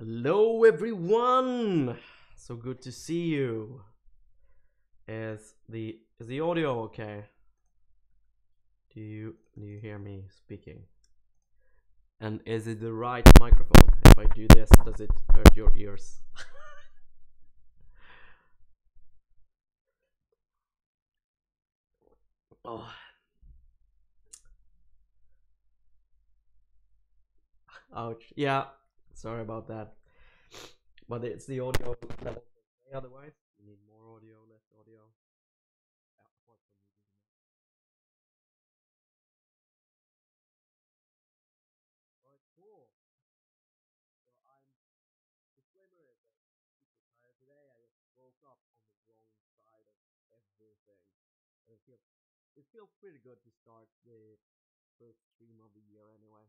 Hello everyone! So good to see you. Is the audio okay? Do you hear me speaking? And is it the right microphone? If I do this, does it hurt your ears? Oh, ouch. Yeah, sorry about that. But it's the audio level. Otherwise, you need more audio, less audio. Apart from using Alright, cool. So disclaimer is that I'm super tired today. I just woke up on the wrong side of everything. And it feels pretty good to start the first stream of the year anyway.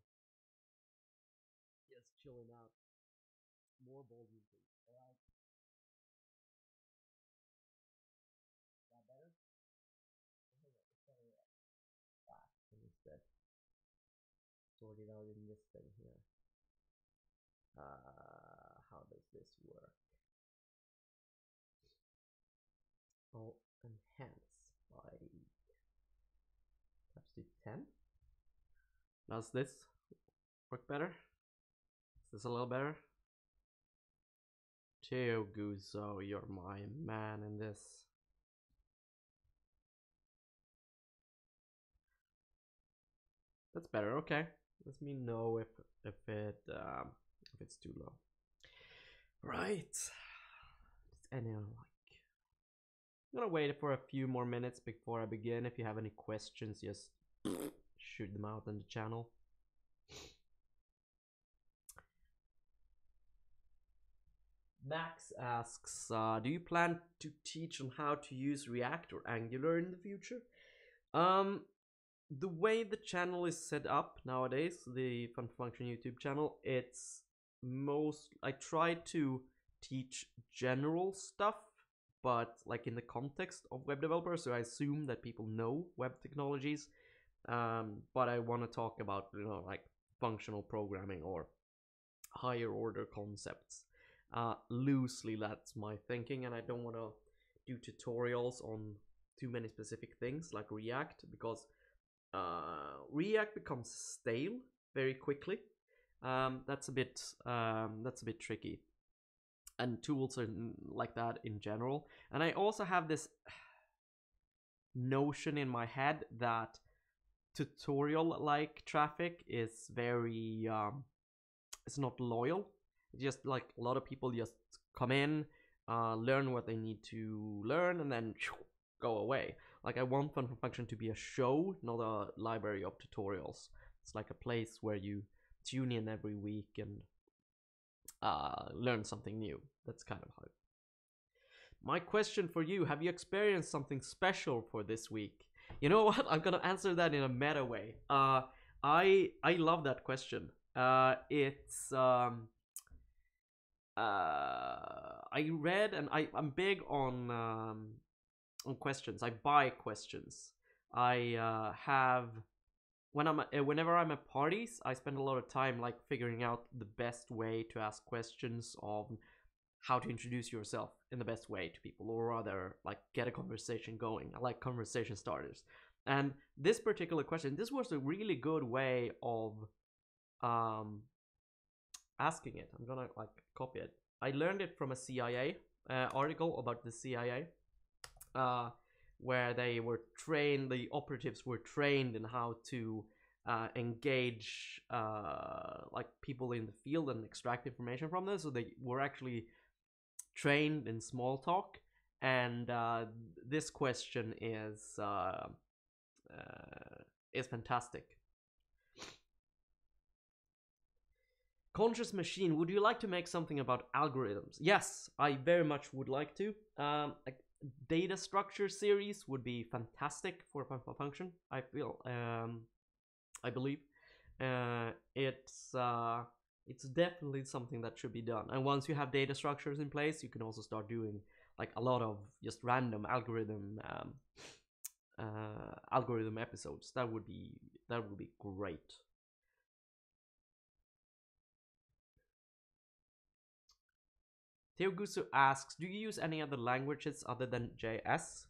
Just chilling out. More volume please. Alright, is that better? Oh, yeah, it's better that. Instead. Sort it out in this thing here. How does this work? Oh, enhance by perhaps do 10. Does this work better? Is this a little better? Teo Guzo, you're my man in this. That's better. Okay, let me know if it's too low. Right. I'm gonna wait for a few more minutes before I begin. If you have any questions, just shoot them out on the channel. Max asks, do you plan to teach on how to use React or Angular in the future? The way the channel is set up nowadays, the Fun Function YouTube channel, I try to teach general stuff, but like in the context of web developers, so I assume that people know web technologies. But I want to talk about, like functional programming or higher order concepts. Loosely, that's my thinking, and I don't want to do tutorials on too many specific things like React, because React becomes stale very quickly. That's a bit tricky, and tools are like that in general. And I also have this notion in my head that tutorial like traffic is very it's not loyal. It's just like a lot of people just come in, learn what they need to learn, and then go away. Like, I want Fun Function to be a show, not a library of tutorials. It's like a place where you tune in every week and learn something new. That's kind of how. My question for you: have you experienced something special for this week? You know what? I'm gonna answer that in a meta way. I love that question. It's I read, and I'm big on questions. I buy questions. I have whenever I'm at parties, I spend a lot of time like figuring out the best way to ask questions on how to introduce yourself in the best way to people, or rather like get a conversation going. I like conversation starters. And this particular question, this was a really good way of um asking it. I'm gonna like copy it. I learned it from a CIA article about the CIA, uh, where the operatives were trained in how to engage like people in the field and extract information from them. So they were actually trained in small talk, and this question is fantastic. Conscious Machine, would you like to make something about algorithms? Yes, I very much would like to. A data structure series would be fantastic for Fun Function. I feel, I believe, it's definitely something that should be done. And once you have data structures in place, you can also start doing like a lot of just random algorithm episodes. That would be great. Teogusu asks, do you use any other languages other than JS?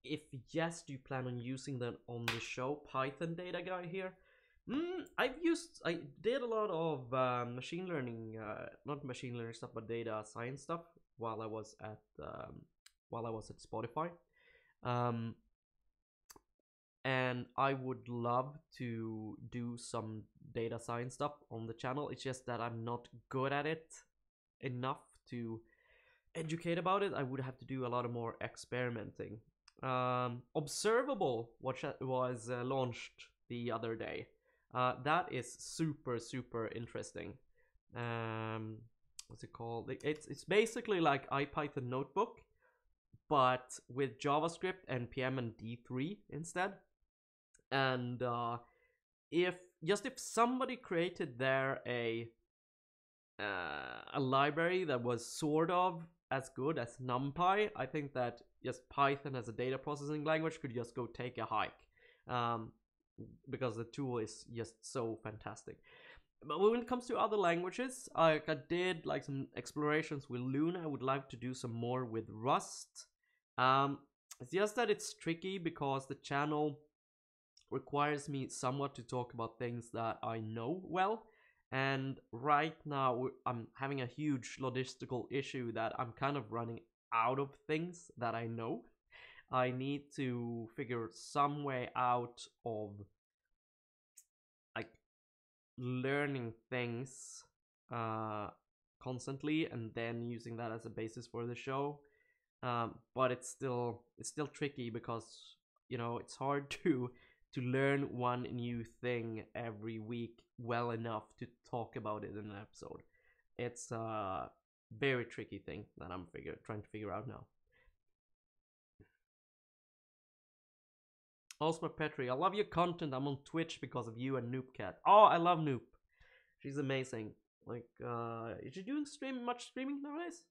If yes, do you plan on using them on the show? Python data guy here. I did a lot of machine learning, not machine learning stuff, but data science stuff while I was at Spotify. And I would love to do some data science stuff on the channel. It's just that I'm not good at it enough to educate about it. I would have to do a lot of more experimenting. Observable was launched the other day. That is super interesting. What's it called? It's basically like IPython notebook, but with JavaScript, NPM, and D3 instead. And if somebody created there a library that was sort of as good as NumPy, I think that just Python as a data processing language could just go take a hike, because the tool is just so fantastic. But when it comes to other languages, I did like some explorations with Luna. I would like to do some more with Rust. It's just that it's tricky because the channel requires me somewhat to talk about things that I know well. And right now I'm having a huge logistical issue that I'm kind of running out of things that I know. I need to figure some way out of like learning things constantly and then using that as a basis for the show. But it's still tricky because, you know, it's hard to learn one new thing every week well enough to talk about it in an episode. It's a very tricky thing that I'm trying to figure out now. Osma Petri, I love your content. I'm on Twitch because of you and Noopcat. Oh, I love Noop. She's amazing. Like, is she doing much streaming nowadays?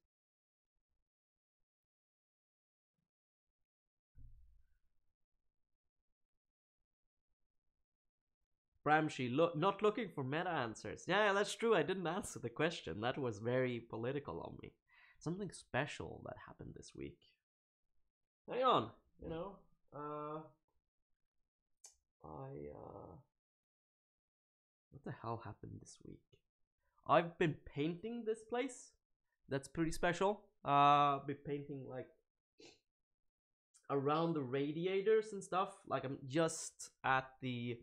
Bramshi, not looking for meta answers. Yeah, that's true. I didn't answer the question. That was very political on me. Something special that happened this week. Hang on, you know, what the hell happened this week? I've been painting this place. That's pretty special. Been painting like around the radiators and stuff. Like I'm just at the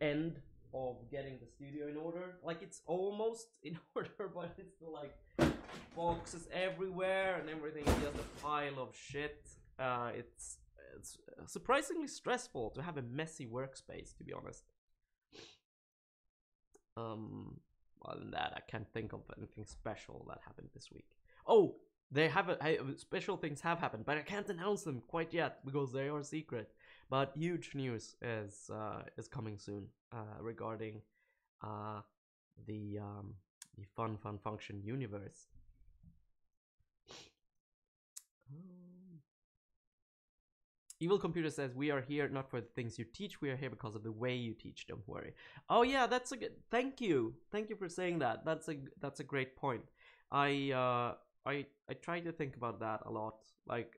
end of getting the studio in order. Like it's almost in order, but it's still like boxes everywhere and everything is just a pile of shit. It's surprisingly stressful to have a messy workspace, to be honest. Other than that, I can't think of anything special that happened this week. Oh, they have special things have happened, but I can't announce them quite yet because they are secret. But huge news is coming soon regarding the Fun Function universe. Evil Computer says, we are here not for the things you teach, we are here because of the way you teach, don't worry. Oh yeah, that's a good, thank you for saying that. That's a great point. I try to think about that a lot. Like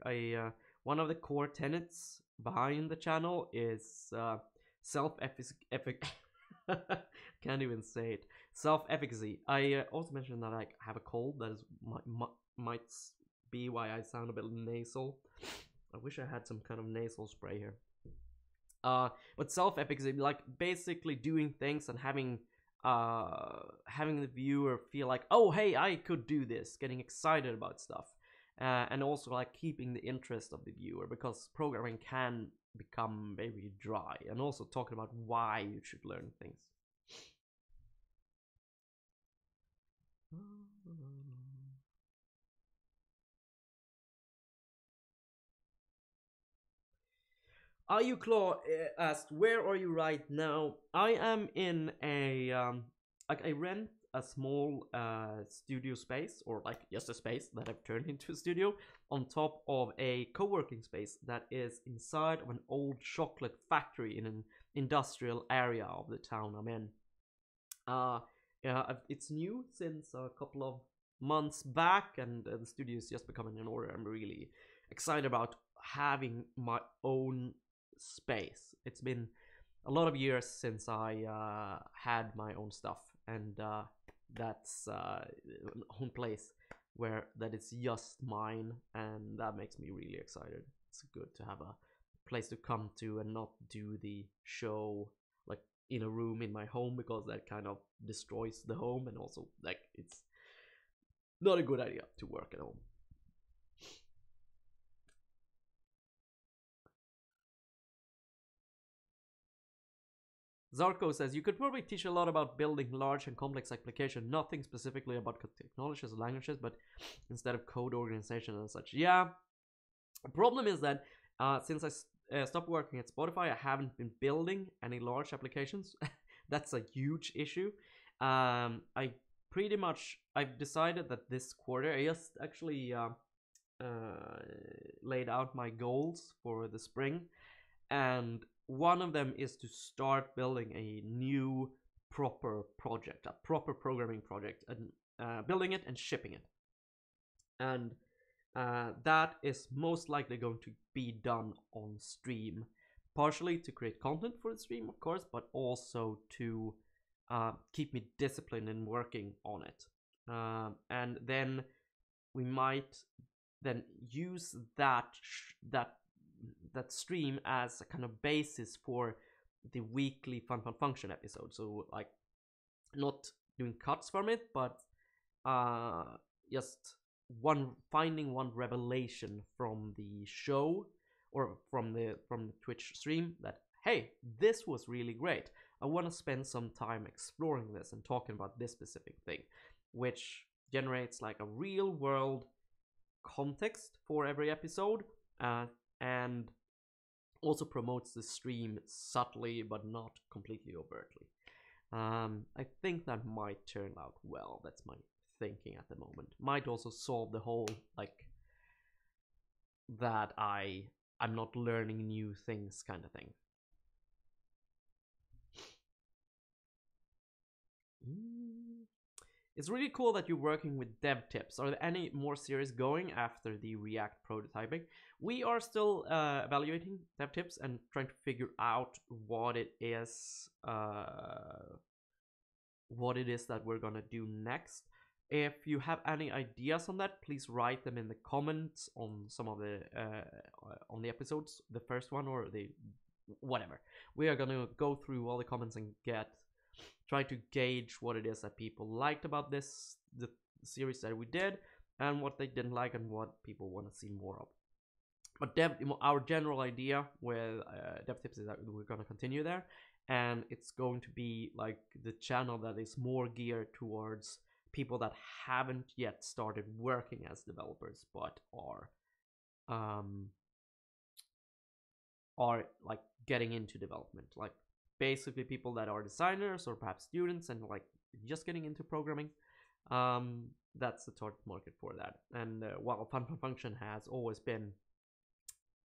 one of the core tenets behind the channel is self-efficacy. Can't even say it. Self-efficacy. I also mentioned that I have a cold. That is might be why I sound a bit nasal. I wish I had some kind of nasal spray here. But self-efficacy, like basically doing things and having the viewer feel like, oh hey, I could do this, getting excited about stuff, and also like keeping the interest of the viewer, because programming can become very dry, and also talking about why you should learn things. Ayuclaw asked, where are you right now? I am in a like I rent a small studio space, or like just a space that I've turned into a studio, on top of a co-working space that is inside of an old chocolate factory in an industrial area of the town I'm in. Yeah, it's new since a couple of months back, and the studio is just becoming in order. I'm really excited about having my own space. It's been a lot of years since I had my own stuff, and that's own place where that is just mine, and that makes me really excited. It's good to have a place to come to and not do the show like in a room in my home, because that kind of destroys the home, and also like it's not a good idea to work at home. Zarko says, you could probably teach a lot about building large and complex applications, nothing specifically about technologies or languages, but instead of code organization and such. Yeah, the problem is that since I stopped working at Spotify, I haven't been building any large applications. That's a huge issue. I pretty much, I've decided that this quarter, I just actually laid out my goals for the spring, and one of them is to start building a new proper project, a proper programming project, and building it and shipping it. And that is most likely going to be done on stream, partially to create content for the stream, of course, but also to keep me disciplined in working on it. And then we might then use that stream as a kind of basis for the weekly Fun Fun Function episode. So like not doing cuts from it, but just finding one revelation from the show or from the Twitch stream that, hey, this was really great. I want to spend some time exploring this and talking about this specific thing, which generates like a real world context for every episode, and also promotes the stream subtly but not completely overtly. I think that might turn out well. That's my thinking at the moment. Might also solve the whole like that I'm not learning new things kind of thing. It's really cool that you're working with dev tips. Are there any more series going after the React prototyping? We are still evaluating dev tips and trying to figure out what it is that we're gonna do next. If you have any ideas on that, please write them in the comments on some of the on the episodes, the first one or the whatever. We are gonna go through all the comments and try to gauge what it is that people liked about the series that we did, and what they didn't like, and what people want to see more of. But our general idea with dev tips is that we're going to continue there, and it's going to be like the channel that is more geared towards people that haven't yet started working as developers but are like getting into development, like basically people that are designers or perhaps students and like just getting into programming. That's the target market for that. And while Fun Fun Function has always been,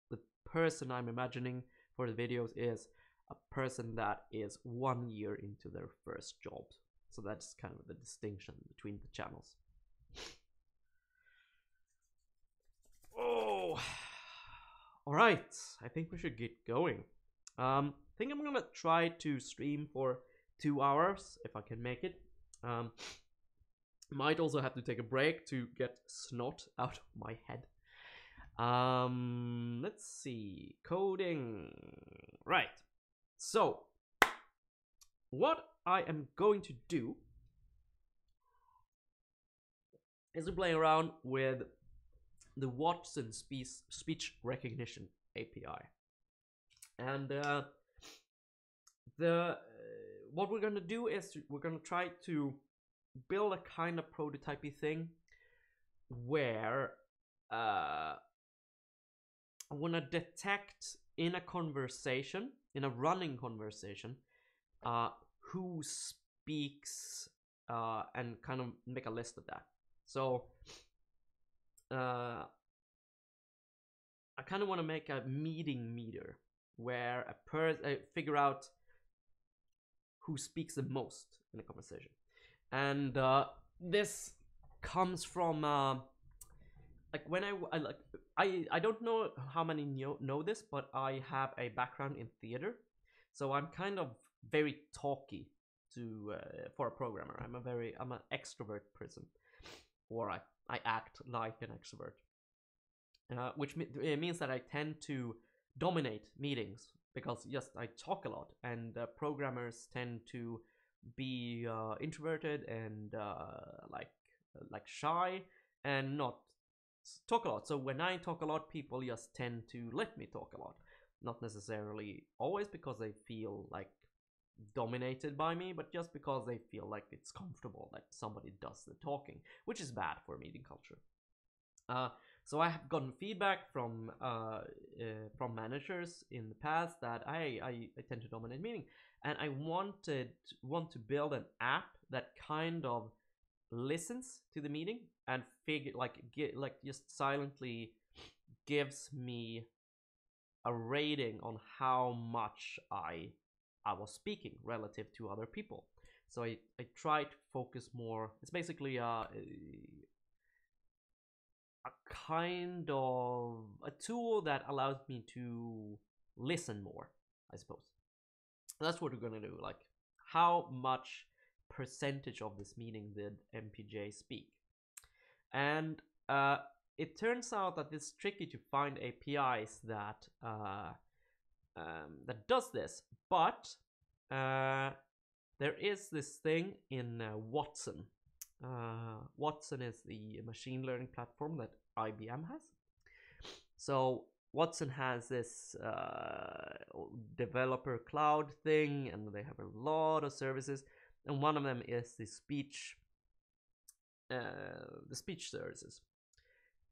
the person I'm imagining for the videos is a person that is 1 year into their first job. So that's kind of the distinction between the channels. Oh, all right. I think we should get going. I think I'm gonna try to stream for 2 hours if I can make it. Might also have to take a break to get snot out of my head. Let's see. Coding. Right. So, what I am going to do is to play around with the Watson speech recognition API. And what we're gonna do is we're gonna try to build a kind of prototypey thing where I wanna detect in a conversation, in a running conversation, who speaks and kind of make a list of that. So I kind of want to make a meeting meter where figure out who speaks the most in a conversation, and this comes from like when I don't know how many know this, but I have a background in theater, so I'm kind of very talky to for a programmer. I'm an extrovert person, or I act like an extrovert, which means that I tend to dominate meetings because just I talk a lot, and programmers tend to be introverted and like shy and not talk a lot. So when I talk a lot, people just tend to let me talk a lot. Not necessarily always because they feel like dominated by me, but just because they feel like it's comfortable that somebody does the talking, which is bad for meeting culture. So I have gotten feedback from managers in the past that I tend to dominate meeting, and I want to build an app that kind of listens to the meeting and just silently gives me a rating on how much I was speaking relative to other people. So I try to focus more. It's basically a kind of a tool that allows me to listen more, I suppose. That's what we're gonna do. Like, how much percentage of this meeting did MPJ speak? And it turns out that it's tricky to find APIs that that does this, but there is this thing in Watson. Watson is the machine learning platform that IBM has. So Watson has this developer cloud thing, and they have a lot of services, and one of them is the speech services.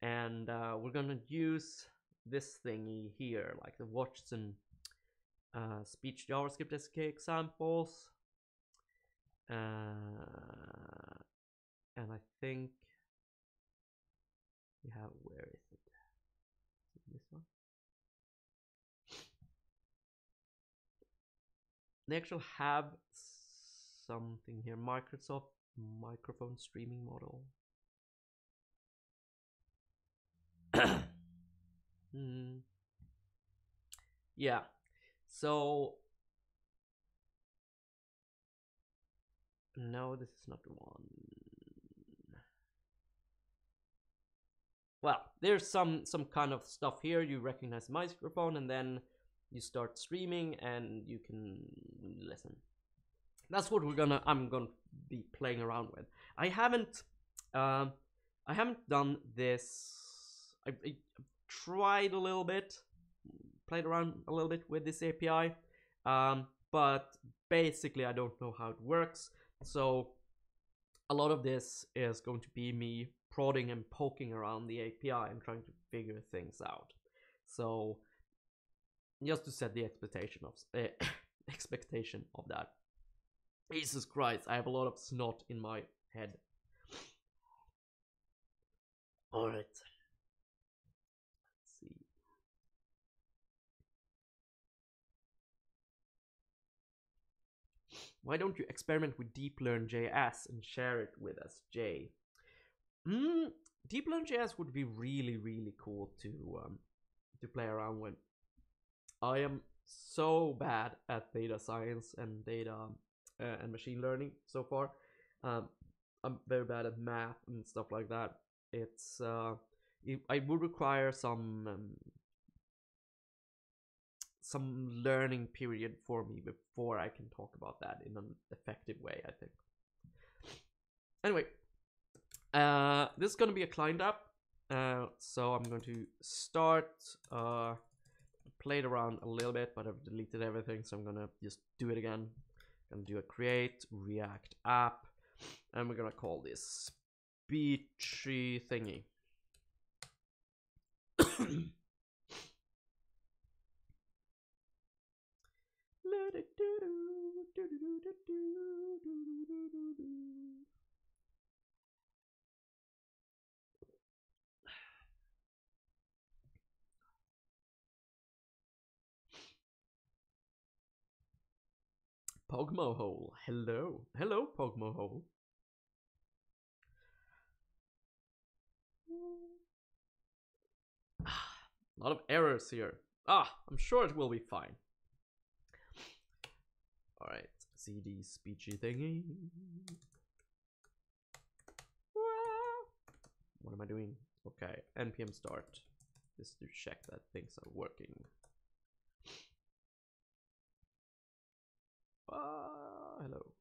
And we're gonna use this thingy here, like the Watson speech JavaScript SDK examples. And I think we have, where is it? This one. They actually have something here. Microsoft microphone streaming model. Yeah. So no, this is not the one. Well, there's some kind of stuff here. You recognize the microphone, and then you start streaming, and you can listen. That's what I'm gonna be playing around with. I haven't done this. I tried a little bit, played around a little bit with this API, but basically I don't know how it works. So a lot of this is going to be me prodding and poking around the API and trying to figure things out. So just to set the expectation of that. Jesus Christ, I have a lot of snot in my head. All right. Let's see. Why don't you experiment with DeepLearn.js and share it with us, Jay? DeepLearn.js would be really, really cool to play around with. I am so bad at data science and data and machine learning so far. I'm very bad at math and stuff like that. It's I would require some learning period for me before I can talk about that in an effective way, I think. Anyway, this is going to be a client app, so I'm going to start played around a little bit, but I've deleted everything, so I'm gonna just do it again. I'm gonna do a create React app, and we're gonna call this speechy thingy. Pogmo Hole, hello, Pogmo Hole. A lot of errors here. I'm sure it will be fine. Alright, CD speechy thingy. What am I doing? Okay, npm start. Just to check that things are working. Hello.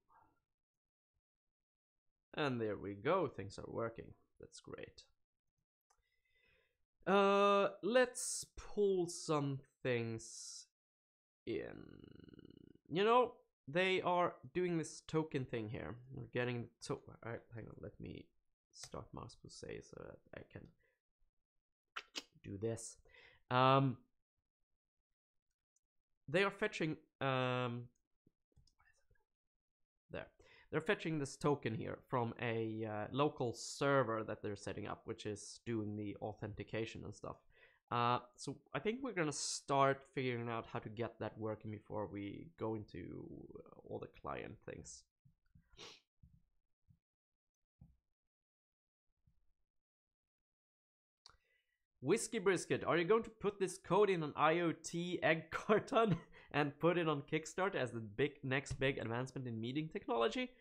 And there we go, things are working. That's great. Let's pull some things in. You know, they are doing this token thing here. We're getting Alright, hang on, let me start mouse to say so that I can do this. They are fetching there. They're fetching this token here from a local server that they're setting up, which is doing the authentication and stuff. So I think we're gonna start figuring out how to get that working before we go into all the client things. Whiskey Brisket, are you going to put this code in an IoT egg carton and put it on Kickstarter as the next big advancement in meeting technology?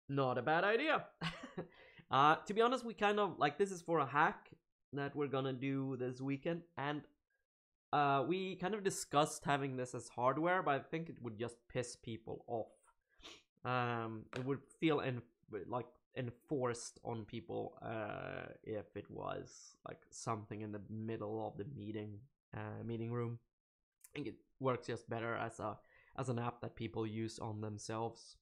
Not a bad idea. To be honest, we kind of like, this is for a hack that we're gonna do this weekend, and we kind of discussed having this as hardware, but I think it would just piss people off. It would feel like enforced on people if it was like something in the middle of the meeting room. I think it works just better as an app that people use on themselves.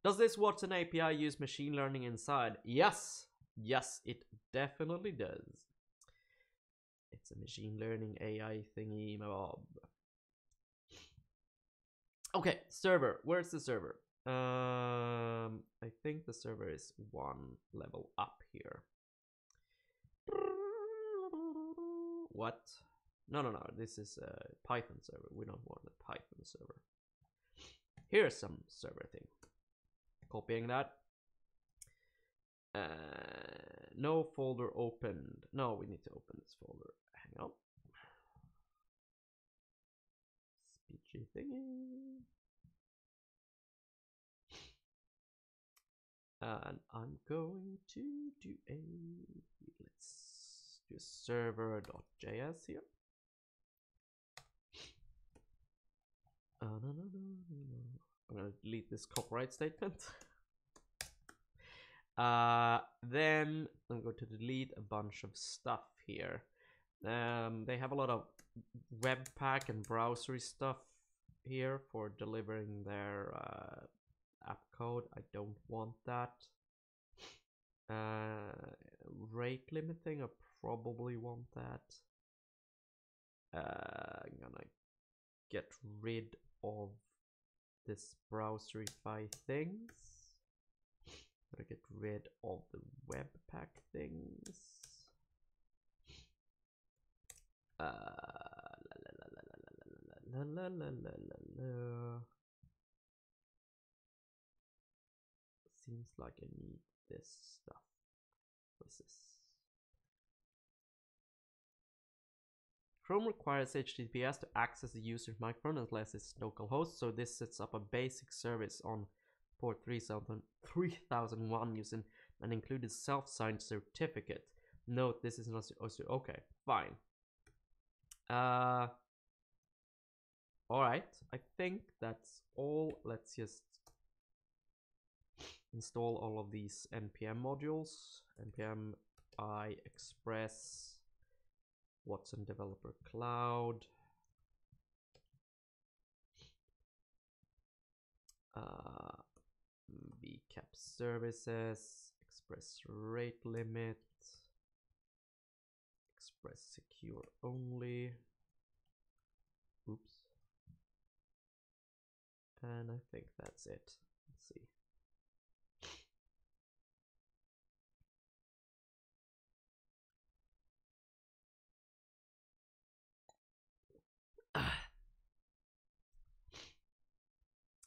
Does this Watson API use machine learning inside? Yes, it definitely does. It's a machine learning AI thingy mob. Okay, server. Where's the server? I think the server is one level up here. What? No. This is a Python server. We don't want a Python server. Here's some server thing. Copying that. No folder opened. No, we need to open this folder. Hang on. Speechy thingy. And I'm going to do let's do server.js here. I'm gonna delete this copyright statement. Then I'm going to delete a bunch of stuff here. They have a lot of Webpack and browsery stuff here for delivering their app code. I don't want that. Rate limiting, I probably want that. I'm gonna get rid of this browserify things. Gotta get rid of the Webpack things. Seems like I need this stuff. What's this? Chrome requires HTTPS to access the user's microphone unless it's localhost, so this sets up a basic service on port 3001 using an included self-signed certificate. Note this is not okay, fine. Alright, I think that's all. Let's just install all of these npm modules. npm I express Watson Developer Cloud. VCAP services, express rate limit, express secure only. Oops. And I think that's it. Let's see.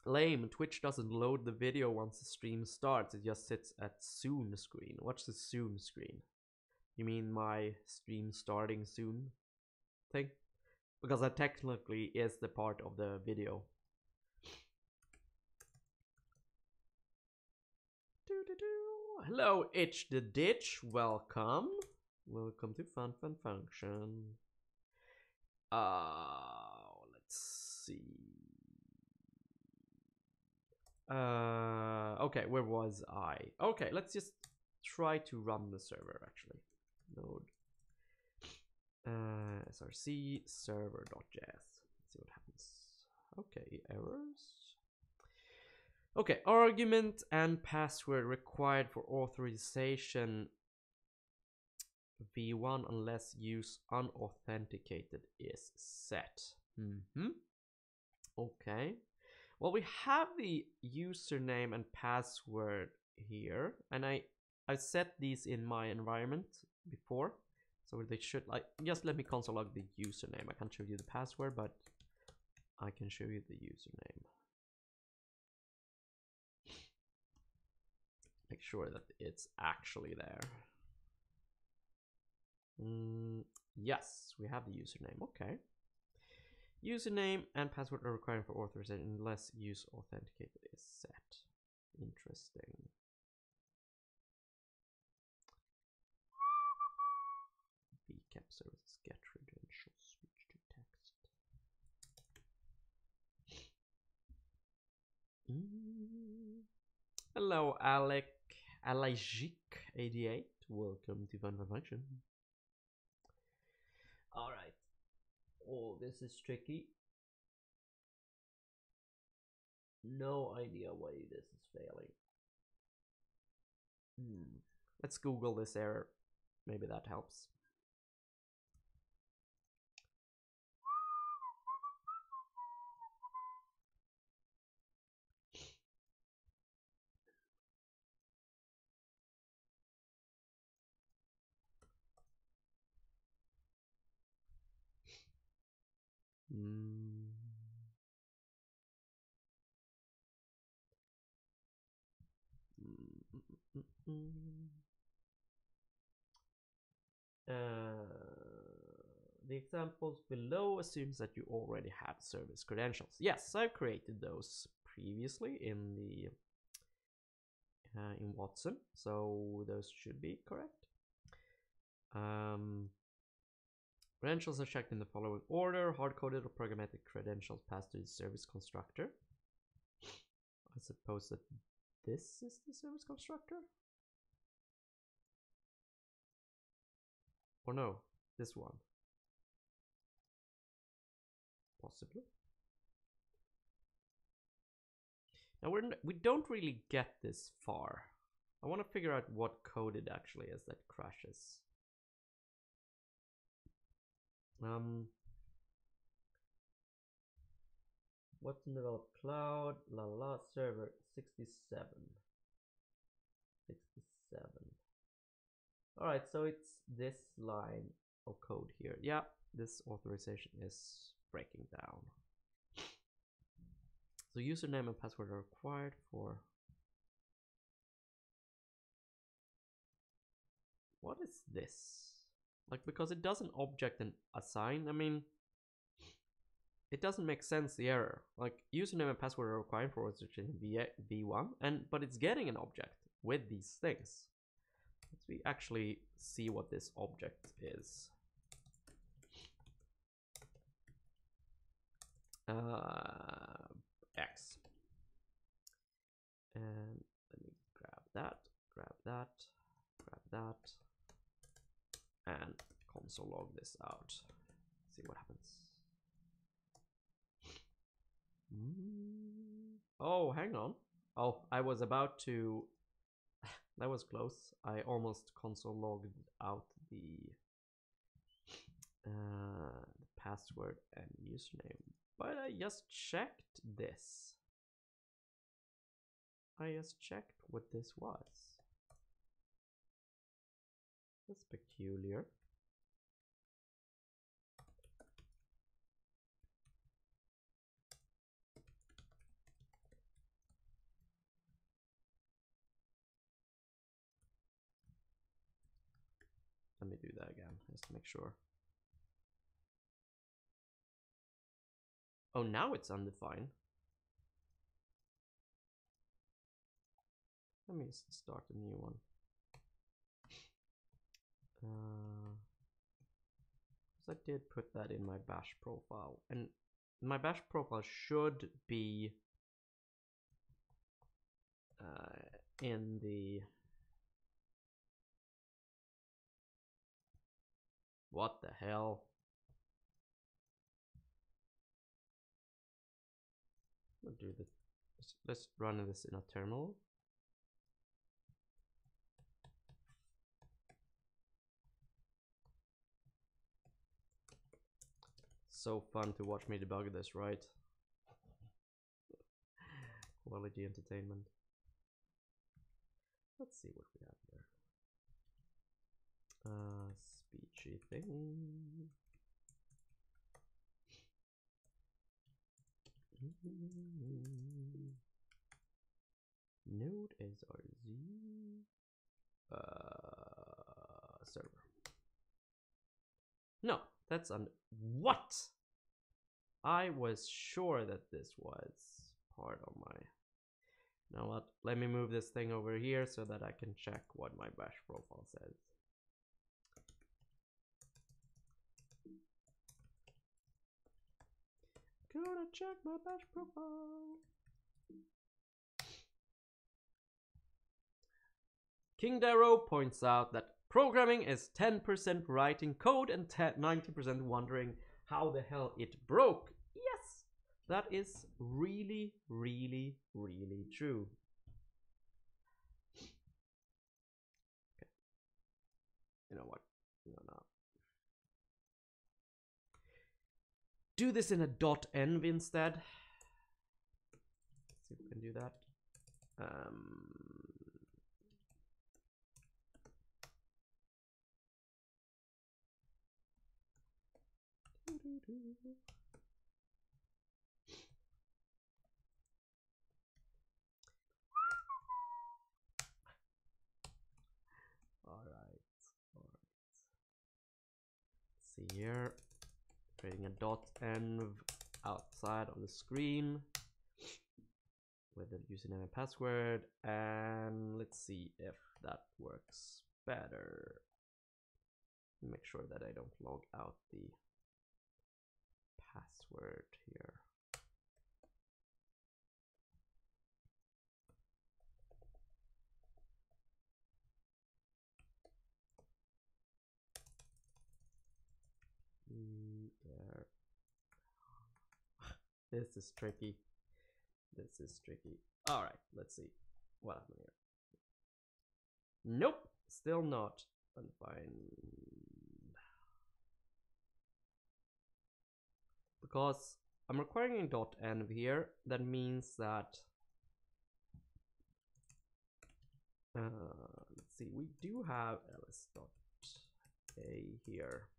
Lame. Twitch doesn't load the video once the stream starts. It just sits at soon screen. What's the soon screen? You mean my stream starting soon thing? Because that technically is the part of the video. Hello, Itch the Ditch. Welcome. Welcome to Fun Function. Let's see. Okay, where was I? Okay, let's just try to run the server actually. Node src server.js. Let's see what happens. Okay, errors. Okay, argument and password required for authorization v1 unless use unauthenticated is set. Okay. Well, we have the username and password here, and I've set these in my environment before, so they should just let me console log the username. I can't show you the password, but I can show you the username. Make sure that it's actually there. Yes, we have the username. Okay. Username and password are required for authorization unless use authenticated is set. Interesting. Bcap services get credentials, switch to text. Hello, Alagic88. Welcome to Fun Function. All right. Oh, this is tricky. No idea why this is failing. Let's Google this error. Maybe that helps. The examples below assumes that you already have service credentials. Yes, I've created those previously in the in Watson, so those should be correct. Credentials are checked in the following order: hard-coded or programmatic credentials passed to the service constructor. I suppose that this is the service constructor? Or no, this one. Possibly. Now we don't really get this far. I want to figure out what code it actually is that crashes. What's in developed cloud? La server 67. 67. Alright, so it's this line of code here. Yeah, this authorization is breaking down. So username and password are required for... What is this? Like, because it doesn't object and assign, I mean, it doesn't make sense, the error. Like, username and password are required for authorization v1, but it's getting an object with these things. Let's actually see what this object is. X. And let me grab that, and console log this out. See what happens. Oh, hang on. Oh, I was about to... That was close. I almost console logged out the password and username. But I just checked this. I just checked what this was. That's peculiar. Let me do that again, just to make sure. Oh, now it's undefined. Let me start a new one. I did put that in my bash profile, and my bash profile should be in the... What the hell? We'll do this. Let's run this in a terminal. So fun to watch me debug this, right? Quality entertainment. Let's see what we have here. Speechy thing. Node SRZ. Server. No, that's on. What? I was sure that this was part of my... You know what? Let me move this thing over here so that I can check what my bash profile says. Gonna check my bash profile. King Darrow points out that programming is 10% writing code and 90% wondering how the hell it broke. Yes, that is really, really, really true. Okay. You know what? I'm gonna do this in a .env instead. Let's see if we can do that. All right. Let's see here. Creating a .env outside of the screen with the username and password, and let's see if that works better. Make sure that I don't log out the password here. There. This is tricky. This is tricky. All right, let's see what happened here. Nope, still not undefined. Because I'm requiring .env here, that means that let's see, we do have ls.a here.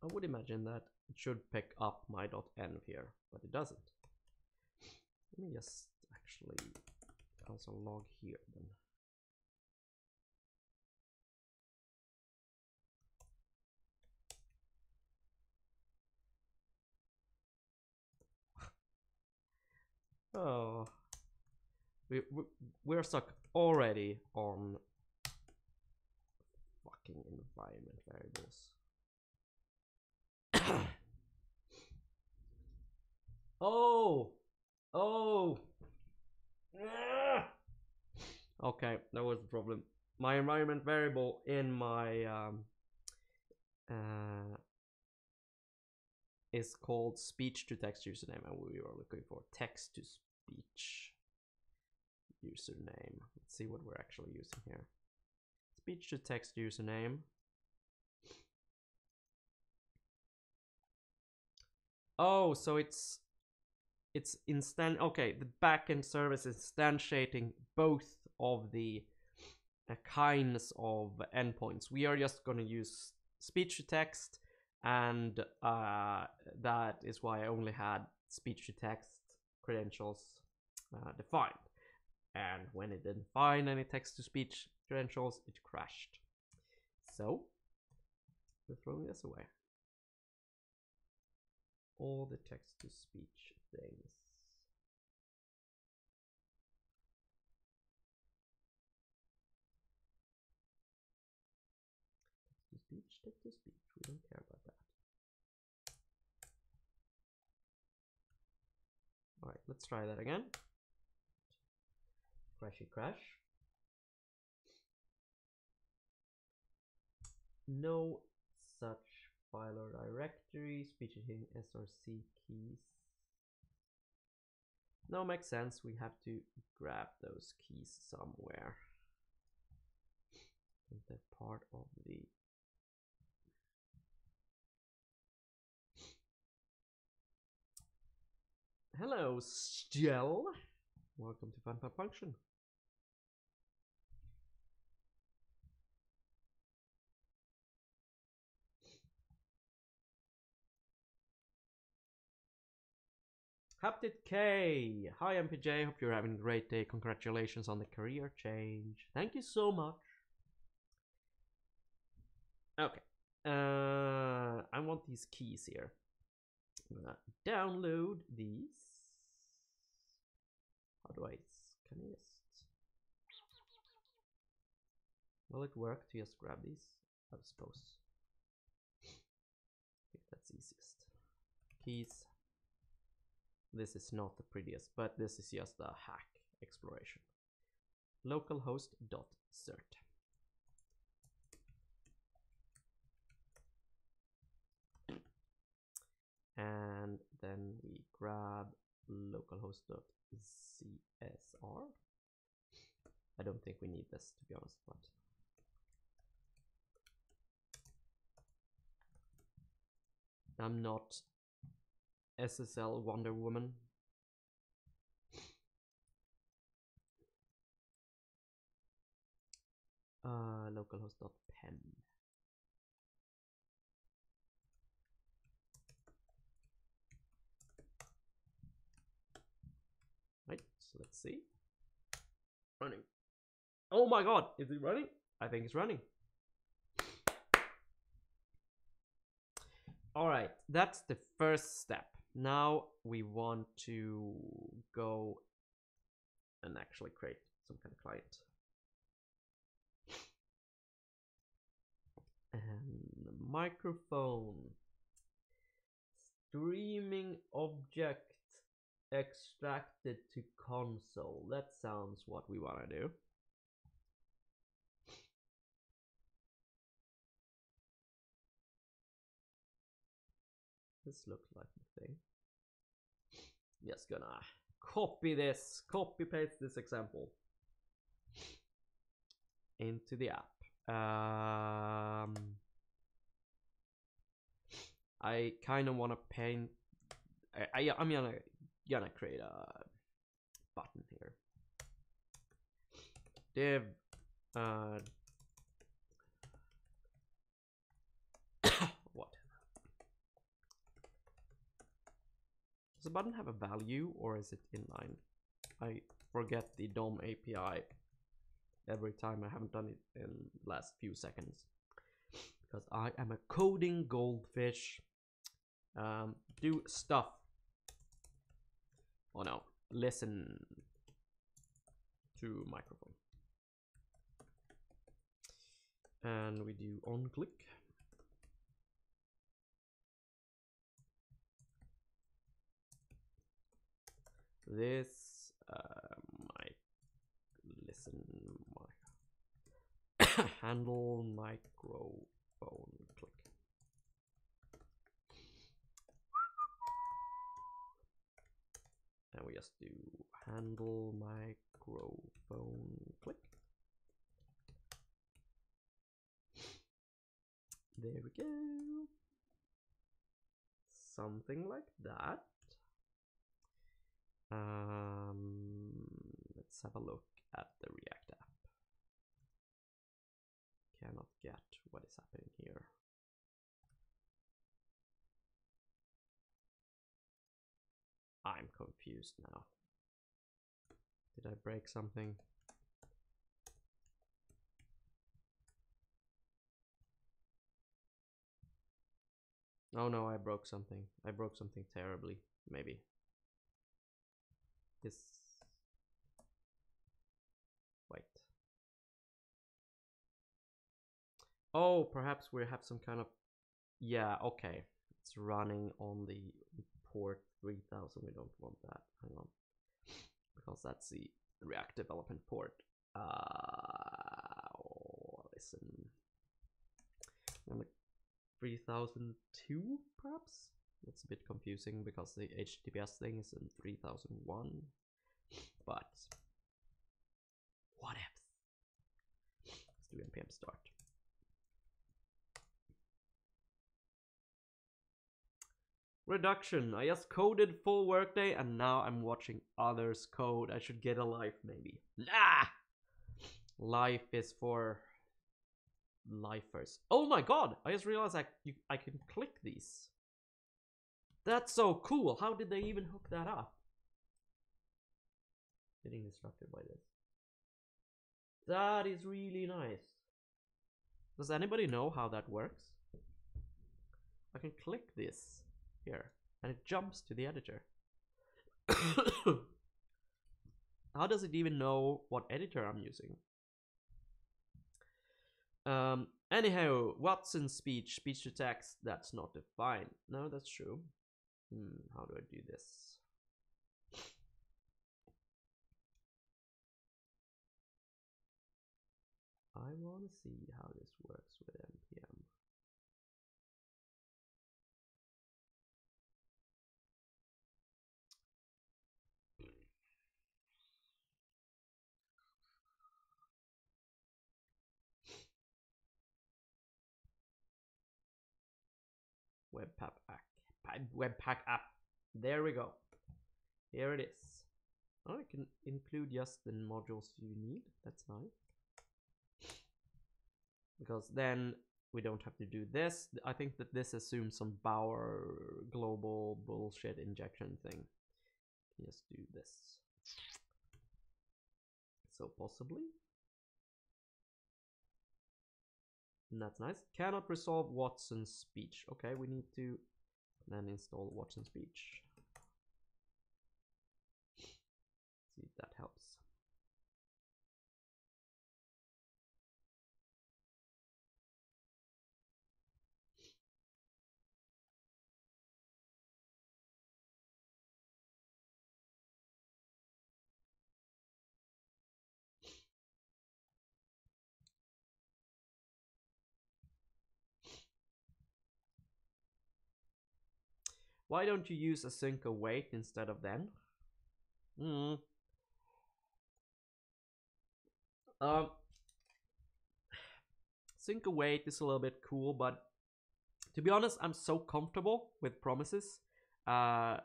I would imagine that it should pick up my .env here, but it doesn't. Let me just actually also log here then. Oh, we're stuck already on fucking environment variables. Oh. Okay, that was the problem. My environment variable in my is called speech to text username, and we are looking for text to speech username. Let's see what we're actually using here. Speech to text username. Oh, so it's okay, the backend service is instantiating both of the kinds of endpoints. We are just going to use speech to text, and that is why I only had speech to text credentials defined. And when it didn't find any text to speech credentials, it crashed. So We're throwing this away. All the text-to-speech things. Text-to-speech, text-to-speech. We don't care about that. Alright, let's try that again. Crashy crash. No such file or directory. Speech hitting SRC keys. No, makes sense. We have to grab those keys somewhere. I think they're part of the Hello, Stell. Welcome to FunPub Function. Haptit K. Hi MPJ, hope you're having a great day. Congratulations on the career change. Thank you so much. Okay. I want these keys here. I'm gonna download these. How do I can I just will it work to just grab these? I suppose. I think that's easiest. Keys. This is not the prettiest, but this is just a hack exploration. Localhost.cert. And then we grab localhost.csr. I don't think we need this, to be honest, but I'm not SSL Wonder Woman. Localhost.pem. Right, so let's see. Running. Oh my god, is it running? I think it's running. Alright, that's the first step. Now we want to go and actually create some kind of client. And microphone. Streaming object extracted to console. That sounds what we want to do. This looks like the thing. Just gonna copy this, copy paste this example into the app. I kind of want to paint. I'm gonna create a button here. Div. What? Does the button have a value or is it inline? I forget the DOM API every time. I haven't done it in the last few seconds because I am a coding goldfish. Do stuff. Oh no, listen to microphone. And we do on click. This might listen my handle microphone click. And we just do handle microphone click. There we go. Something like that. Let's have a look at the React app. Cannot get what is happening here. I'm confused now. Did I break something? Oh no, I broke something. I broke something terribly. Maybe. This. Wait. Oh, perhaps we have some kind of. Yeah, okay. It's running on the port 3000. We don't want that. Hang on. Because that's the React development port. Listen. 3002 perhaps? That's a bit confusing because the HTTPS thing is in 3001. But what if? Let's do npm start. Reduction. I just coded full workday and now I'm watching others code. I should get a life maybe. Nah! Life is for lifers. Oh my god! I just realized I can click these. That's so cool. How did they even hook that up? Getting distracted by this. That is really nice. Does anybody know how that works? I can click this here and it jumps to the editor. How does it even know what editor I'm using? Anyhow, Watson speech to text, that's not defined. No, that's true. How do I do this? I want to see how this works with npm. Webpack app. There we go. Here it is. Oh, I can include just the modules you need. That's nice. Because then we don't have to do this. I think that this assumes some Bower global bullshit injection thing. Just do this. So possibly. And that's nice. Cannot resolve Watson speech. Okay, we need to then install Watson speech. See if that helps. Why don't you use async await instead of then? Sync await is a little bit cool, but to be honest, I'm so comfortable with promises and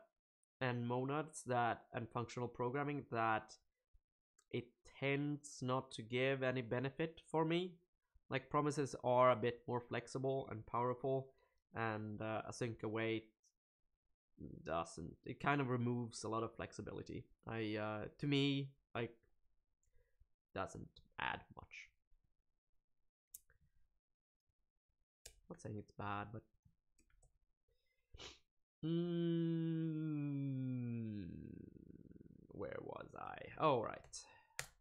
monads that and functional programming that it tends not to give any benefit for me. Like promises are a bit more flexible and powerful, and async await doesn't. It kind of removes a lot of flexibility. To me, like, doesn't add much. Not saying it's bad, but where was I? Oh, right.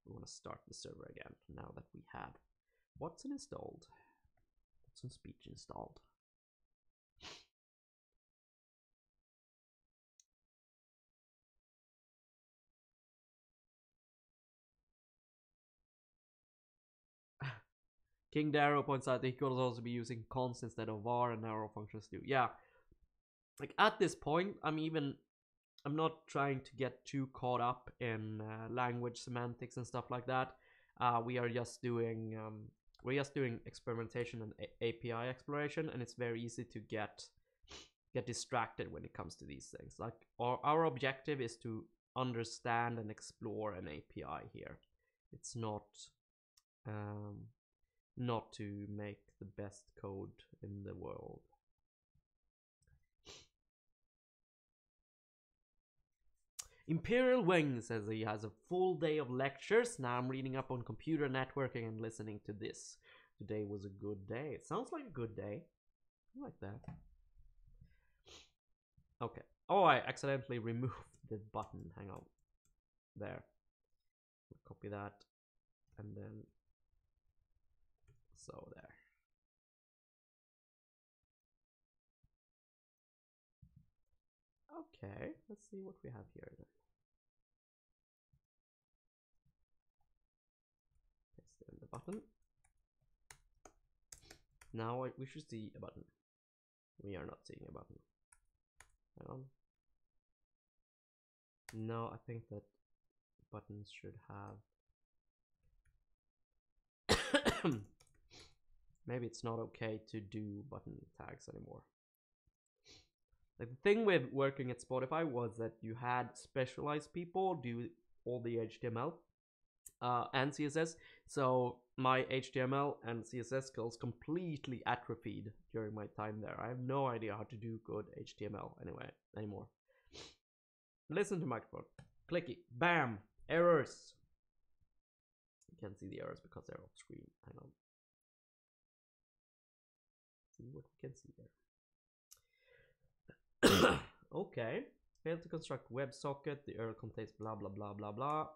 We want to start the server again now that we have Watson installed. Watson speech installed. King Darrow points out that he could also be using const instead of var and arrow functions too. Yeah, like at this point, I'm not trying to get too caught up in language semantics and stuff like that. We are just doing experimentation and API exploration, and it's very easy to get distracted when it comes to these things. Like our objective is to understand and explore an API here. It's not to make the best code in the world. Imperial Wing says he has a full day of lectures. Now I'm reading up on computer networking and listening to this. Today was a good day. It sounds like a good day. I like that. Okay. Oh, I accidentally removed the button. Hang on. There. Copy that. And then... So there. Okay, let's see what we have here then. Paste in the button. Now we should see a button. We are not seeing a button. Hang on. No, I think that buttons should have... Maybe it's not okay to do button tags anymore. Like the thing with working at Spotify was that you had specialized people do all the HTML and CSS. So my HTML and CSS skills completely atrophied during my time there. I have no idea how to do good HTML anymore. Listen to microphone. Clicky. Bam. Errors. You can't see the errors because they're off screen. Hang on. See what we can see there. Okay. Failed to construct WebSocket. The error contains blah blah blah blah blah.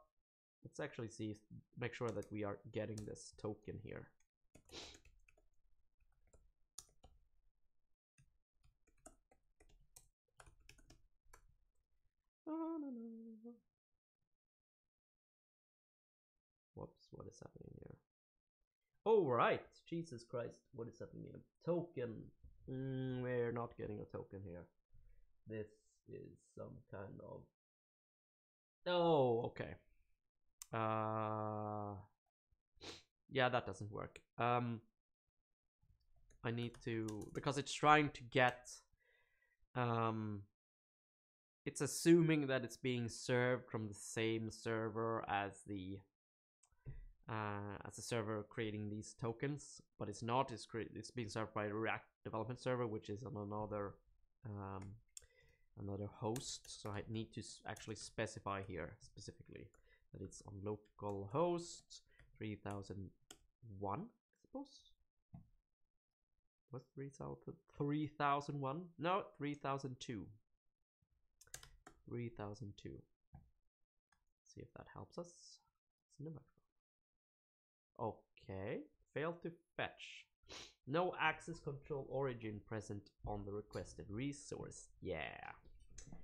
Let's actually see, make sure that we are getting this token here. Whoops, what is happening here? Oh, right. Jesus Christ, what is happening here? Token. We're not getting a token here. This is some kind of... Oh, okay. Yeah, that doesn't work. I need to, because it's trying to get, it's assuming that it's being served from the same server as the server creating these tokens, but it's not. It's being served by a React development server, which is on another host. So I need to actually specify here specifically that it's on localhost 3001, I suppose. What's 3001? No, 3002. 3002. See if that helps us. It's in the microphone. Okay, failed to fetch. No access control origin present on the requested resource. Yeah.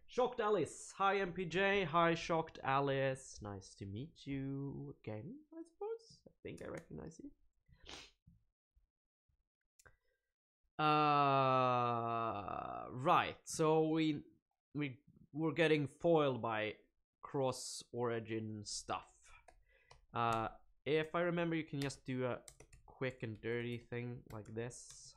Shocked Alice. Hi MPJ. Hi Shocked Alice. Nice to meet you again, I suppose. I think I recognize you. Right. So we're getting foiled by cross origin stuff. If I remember, you can just do a quick and dirty thing like this.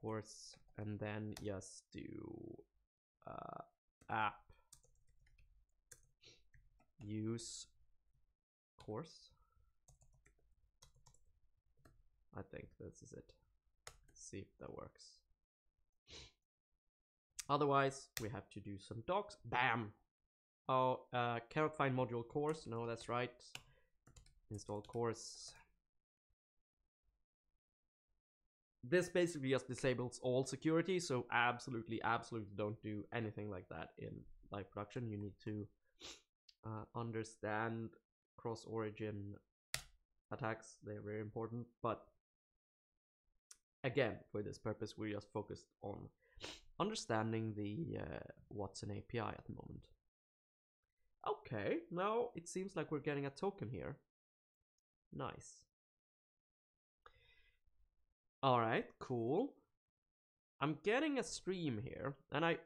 Course, and then just do app use course. I think this is it. Let's see if that works. Otherwise, we have to do some docs. Bam! Oh, cannot find module course. No, that's right. Install course. This basically just disables all security, so absolutely don't do anything like that in live production. You need to understand cross-origin attacks. They're very important, but again, for this purpose, we're just focused on understanding the what's an API at the moment. Okay, now it seems like we're getting a token here. Nice. Alright, cool. I'm getting a stream here, and I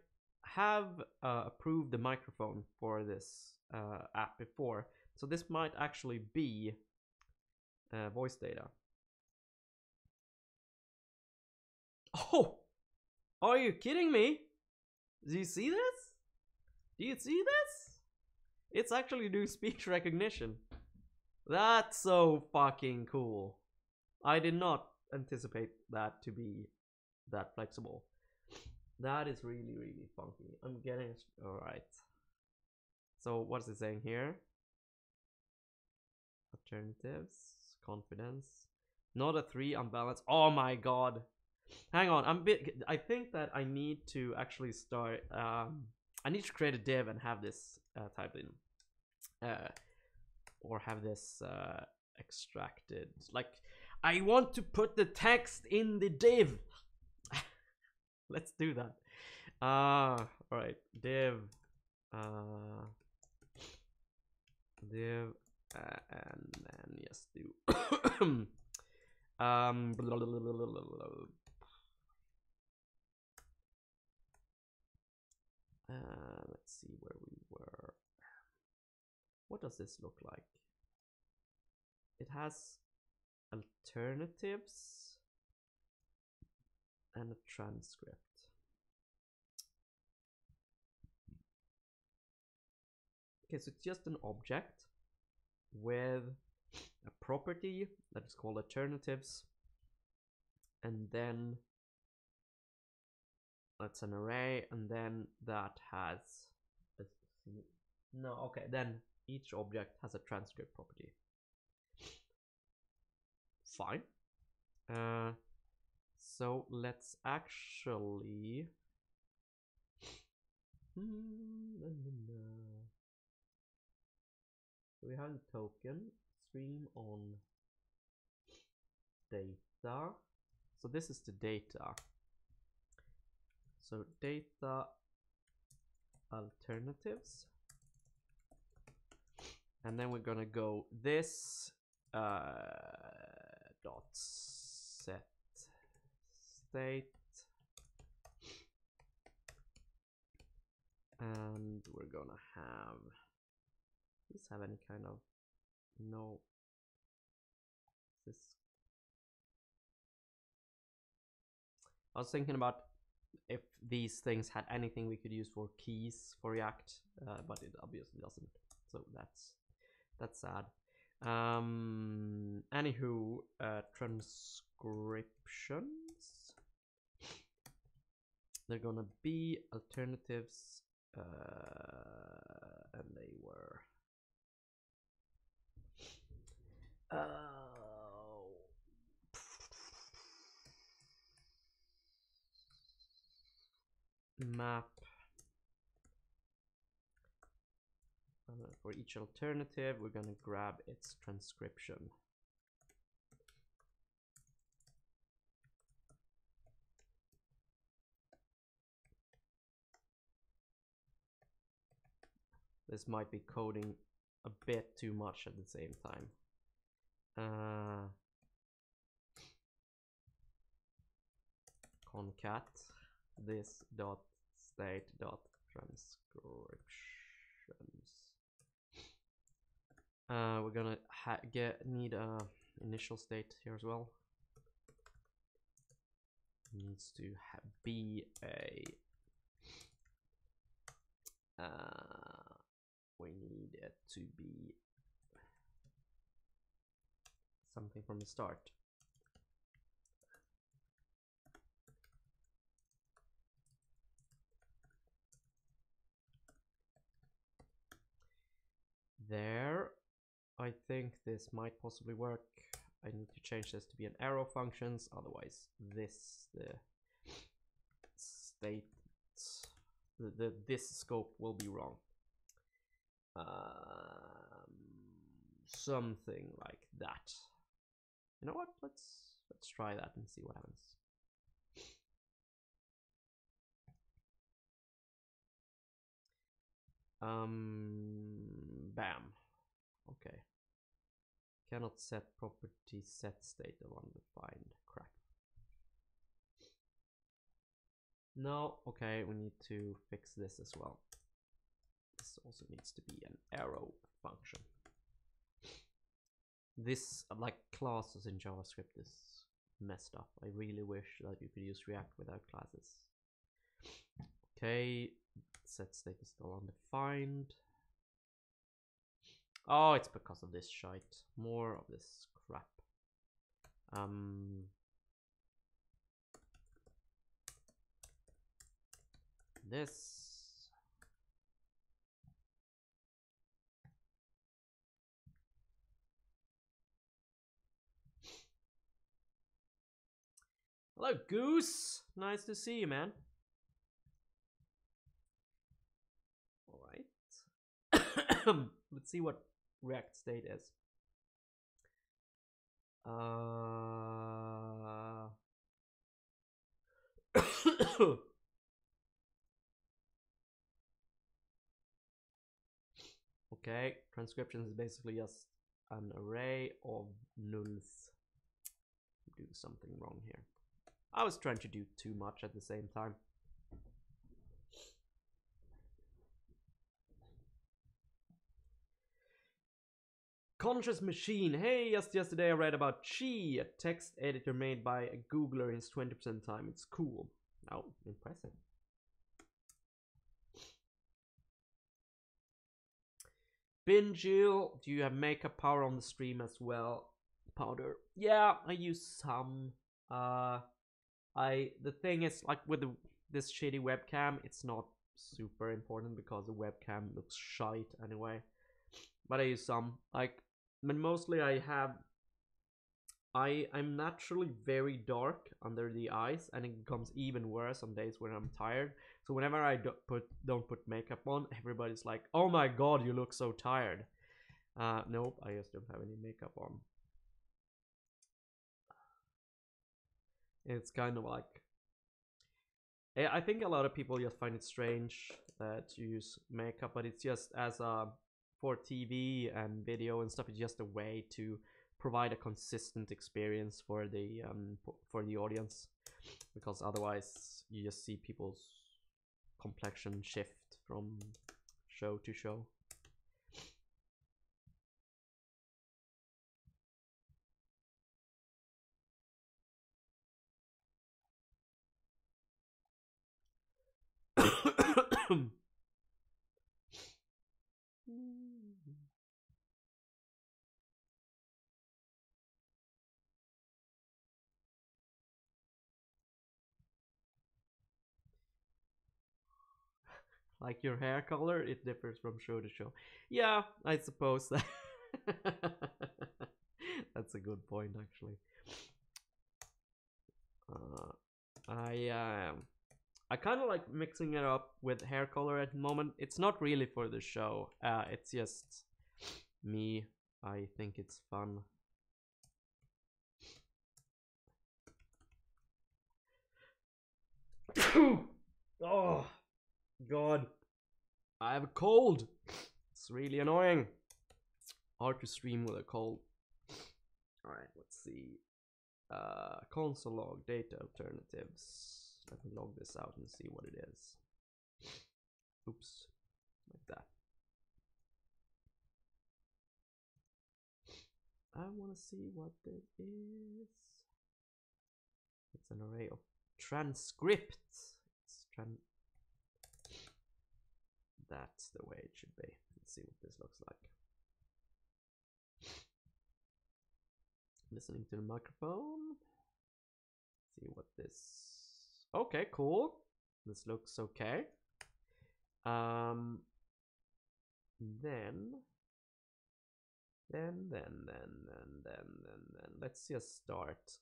have approved the microphone for this app before, so this might actually be voice data. Oh! Are you kidding me? Do you see this? Do you see this? It's actually doing speech recognition. That's so fucking cool. I did not anticipate that to be that flexible. That is really funky. I'm getting... Alright. So what's it saying here? Alternatives. Confidence. Not a 3 unbalanced. Oh my god. Hang on, I think that I need to actually start. I need to create a div and have this typed in, or have this extracted. Like, I want to put the text in the div. Let's do that. All right, div, div, and then yes, do. Blah, blah, blah, blah, blah. Let's see where we were. What does this look like? It has alternatives and a transcript. Okay, so it's just an object with a property that is called alternatives, and then that's an array, and then that has no, okay, then each object has a transcript property. Fine. So let's actually so we have a token stream on data. So this is the data. So data alternatives, and then we're gonna go this dot set state, and we're gonna have, please have any kind of, no, this, I was thinking about if these things had anything we could use for keys for React, but it obviously doesn't, so that's sad. Anywho, transcriptions, they're gonna be alternatives, and they were map for each alternative. We're gonna grab its transcription. This might be coding a bit too much at the same time. Concat this dot state dot transcriptions. We're gonna need a initial state here as well. It needs to be a we need it to be something from the start. There, I think this might possibly work. I need to change this to be an arrow functions, otherwise this state this scope will be wrong. Something like that. You know what? Let's try that and see what happens. Bam. Okay. Cannot set property set state of undefined. Crap. No, okay, we need to fix this as well. This also needs to be an arrow function. This, like classes in JavaScript, is messed up. I really wish that you could use React without classes. Okay, set state is still undefined. Oh, it's because of this shite. More of this crap. This. Hello, Goose. Nice to see you, man. All right. Let's see what React state is. Okay, transcription is basically just an array of nulls. Do something wrong here. I was trying to do too much at the same time. Conscious Machine. Hey, just yesterday I read about Chi, a text editor made by a Googler in its 20% time. It's cool. Oh, impressive. Binjil, do you have makeup power on the stream as well? Powder. Yeah, I use some. The thing is, like with this shitty webcam, it's not super important because the webcam looks shite anyway. But I use some. Like, but mostly I'm naturally very dark under the eyes, and it becomes even worse on days when I'm tired. So whenever I don't put makeup on, everybody's like, "Oh my god, you look so tired." Nope, I just don't have any makeup on. It's kind of like, I think a lot of people just find it strange that you use makeup, but it's just as for TV and video and stuff. It's just a way to provide a consistent experience for the audience, because otherwise you just see people's complexion shift from show to show. Like your hair color, it differs from show to show. Yeah, I suppose that. That's a good point, actually. I kind of like mixing it up with hair color at the moment. It's not really for the show. It's just me. I think it's fun. Oh god, I have a cold. It's really annoying. Hard to stream with a cold. Alright, let's see. Console log, data alternatives. Let me log this out and see what it is. Oops, like that. I want to see what it is. It's an array of transcripts. That's the way it should be. Let's see what this looks like. Listening to the microphone. See what this. Okay, cool. This looks okay. Then let's just start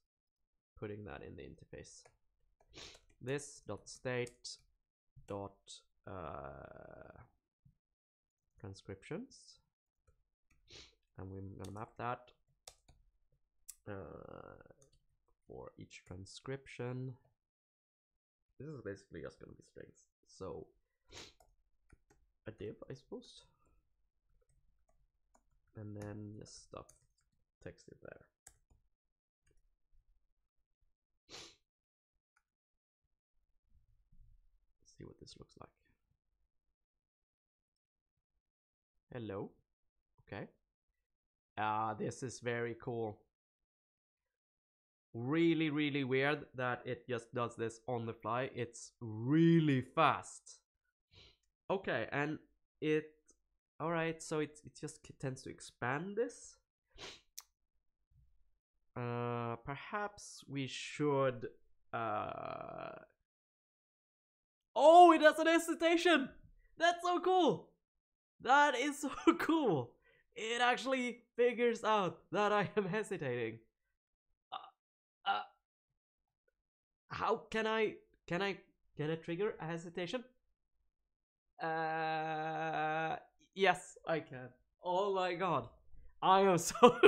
putting that in the interface. This dot state dot transcriptions, and we're gonna map that for each transcription. This is basically just gonna be strings, so a div, I suppose, and then just stuff text it there. Let's see what this looks like. Hello. Okay. This is very cool. Really, really weird that it just does this on the fly. It's really fast. Okay, and it. Alright, so it just tends to expand this. Perhaps we should. Oh, it has an hesitation! That's so cool! That is so cool! It actually figures out that I am hesitating. How can I get a trigger, a hesitation? Yes, I can. Oh my god. I am so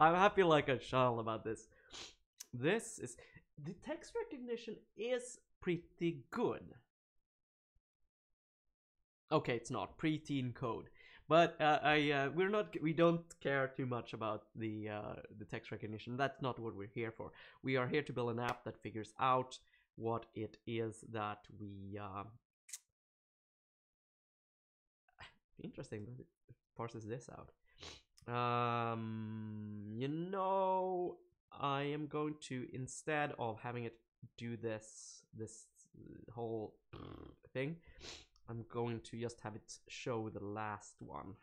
I'm happy like a child about this. This is the text recognition is pretty good. Okay, it's not preteen code, but we don't care too much about the text recognition. That's not what we're here for. We are here to build an app that figures out what it is that we interesting that it parses this out. You know, I am going to, instead of having it do this whole thing, I'm going to just have it show the last one.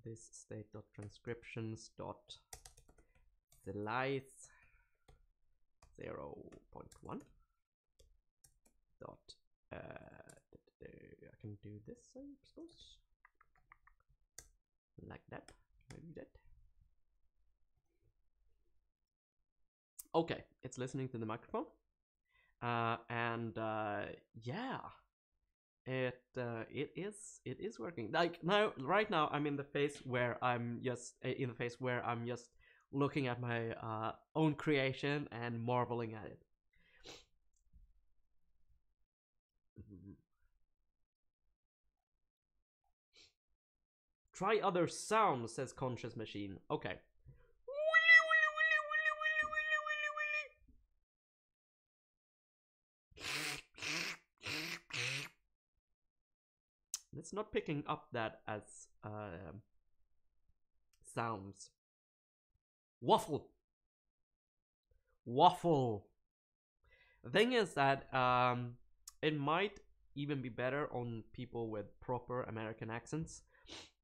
This state.transcriptions.slice 0.1 dot I can do this, I suppose, like that, maybe that. Okay, it's listening to the microphone, and yeah, it is working. Like right now, I'm in the phase where I'm just looking at my own creation and marveling at it. Try other sounds, says Conscious Machine. Okay. It's not picking up that as sounds. Waffle. The thing is that it might even be better on people with proper American accents.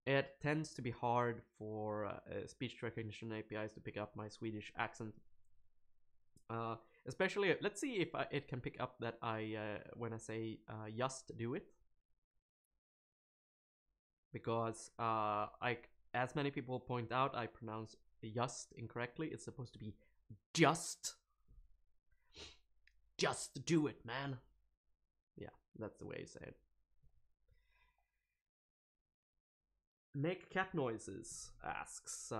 It tends to be hard for speech recognition APIs to pick up my Swedish accent. Especially, let's see if it can pick up that when I say just do it. Because as many people point out, I pronounce just incorrectly. It's supposed to be just do it, man. Yeah, that's the way you say it. Make cat noises, asks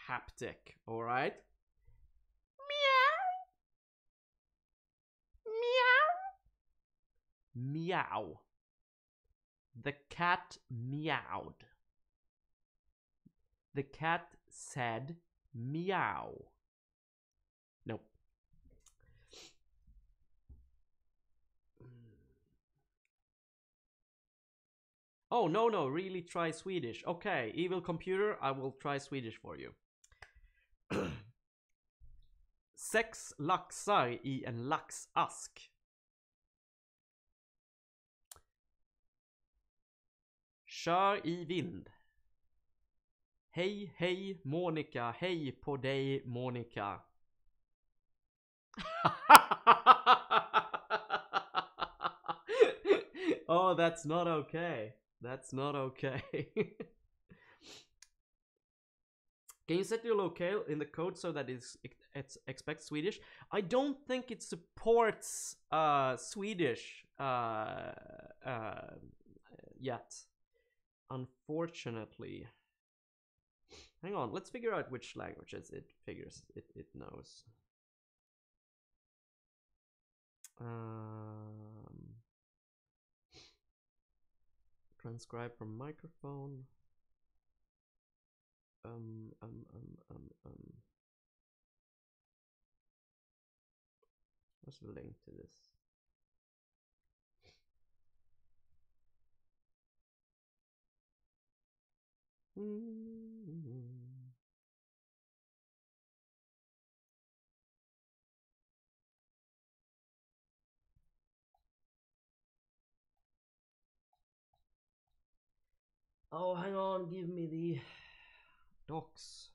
Haptic. All right. Meow. The cat meowed. The cat said meow. Nope. Oh, no, really try Swedish. Okay, evil computer, I will try Swedish for you. 6 laxar i en laxask. Kör i vind. Hej, hej Monica, hej på dig Monica. Oh, that's not okay. That's not okay. Can you set your locale in the code so that it expects Swedish? I don't think it supports Swedish yet, unfortunately. Hang on, let's figure out which languages it knows. Transcribe from microphone. What's the link to this? Oh, hang on, give me the docs.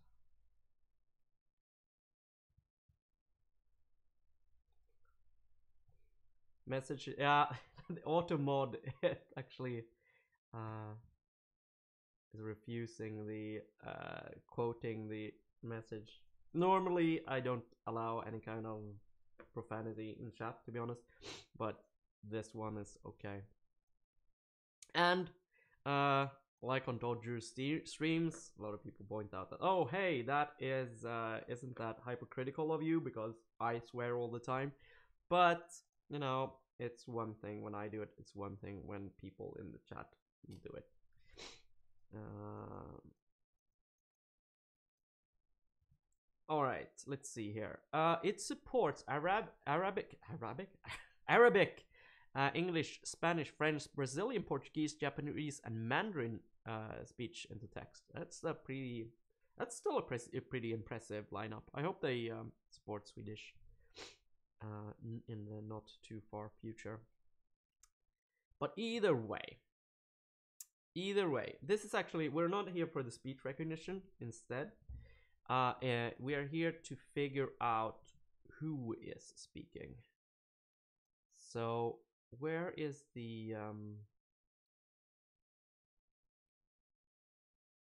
Message, yeah, the auto mod actually is refusing the quoting the message Normally, I don't allow any kind of profanity in chat, to be honest, but this one is okay. And like on Dodger streams, a lot of people point out that, oh hey, that is isn't that hypocritical of you, because I swear all the time. But you know, it's one thing when I do it, it's one thing when people in the chat do it. All right, let's see here. It supports Arabic, English, Spanish, French, Brazilian, Portuguese, Japanese, and Mandarin speech into text. That's still a pretty impressive lineup. I hope they support Swedish in the not too far future. But either way, this is actually, we're not here for the speech recognition. Instead, we are here to figure out who is speaking. So where is the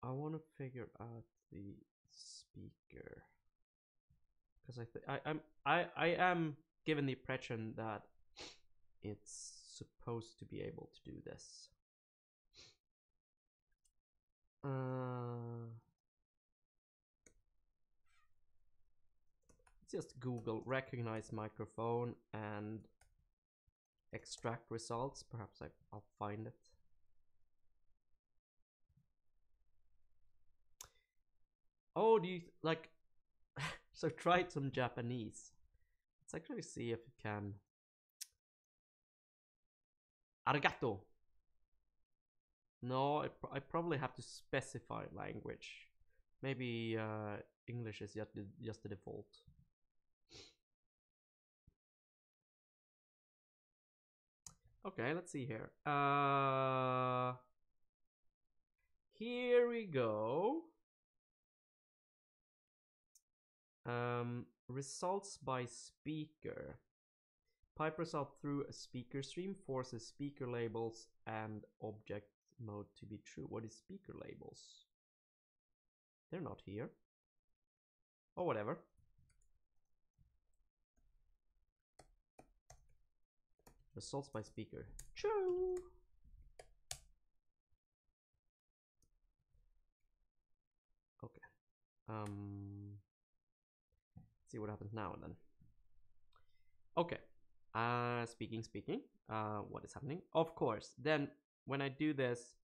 I want to figure out the speaker, because I am given the impression that it's supposed to be able to do this. Let's just Google recognize microphone and extract results. Perhaps I'll find it. Oh, do you like so try some Japanese. Let's actually see if it can. Arigato. No, I probably have to specify language. Maybe English is just the default. Okay, let's see here. Here we go. Results by speaker. Pipe result through a speaker stream forces speaker labels and object mode to be true. What is speaker labels? They're not here. Oh, whatever. Results by speaker. True. Okay. See what happens now and then. Okay. Speaking. What is happening? Of course. Then when I do this,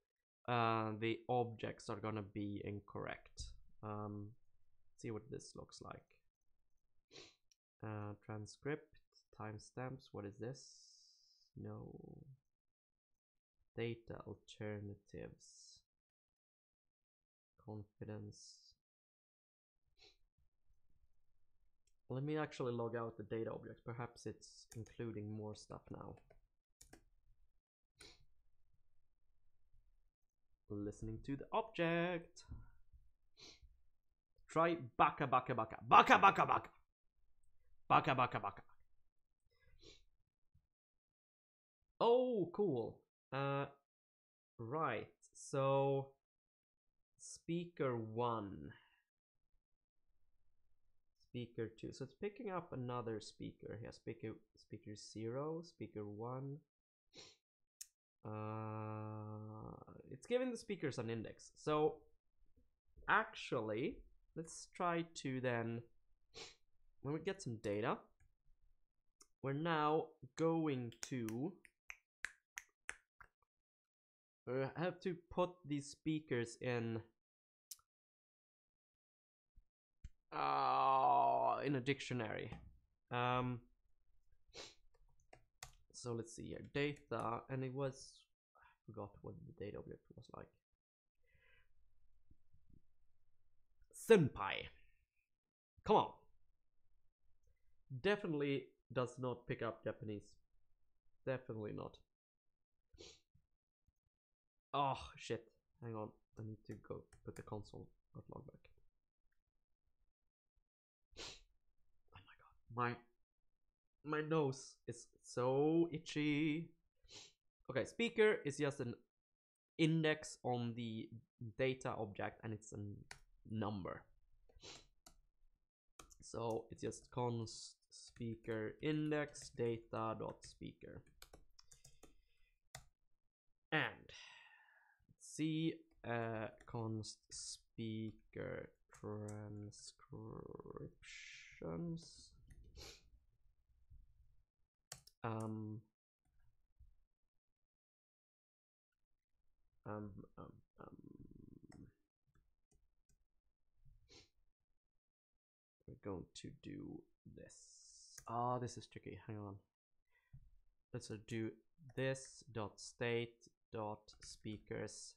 the objects are gonna be incorrect. See what this looks like. Transcript, timestamps. What is this? No. Data alternatives. Confidence. Let me actually log out the data object. Perhaps it's including more stuff now. Listening to the object. Try baka baka baka. Baka baka baka. Baka baka baka. Oh, cool. Right. So speaker 1. Speaker 2. So it's picking up another speaker here. Speaker 0, speaker 1. It's giving the speakers an index. So actually, let's try to then, when we get some data, we're now going to have to put these speakers in a dictionary. So let's see here, data, and it was, I forgot what the data object was like. Senpai. Come on. Definitely does not pick up Japanese. Definitely not. Oh shit. Hang on. I need to go put the console.log back. Oh my god. My nose is so itchy. Okay, speaker is just an index on the data object, and it's a number. So it's just const speaker index data dot speaker, and see const speaker transcriptions. We're going to do this. Ah, this is tricky. Hang on. Let's do this dot state dot speakers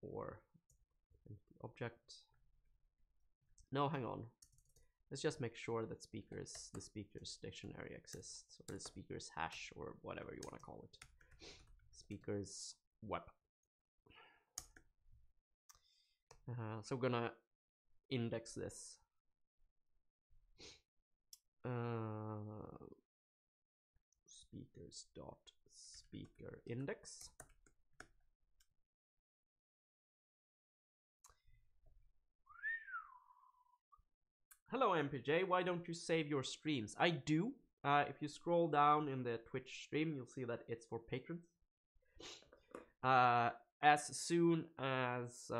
or object. No, hang on. Let's just make sure that the speakers dictionary exists, or the speakers hash, or whatever you want to call it. Speakers web. So we're gonna index this. Speakers dot speaker index. Hello MPJ, why don't you save your streams? I do. If you scroll down in the Twitch stream, you'll see that it's for patrons. As soon as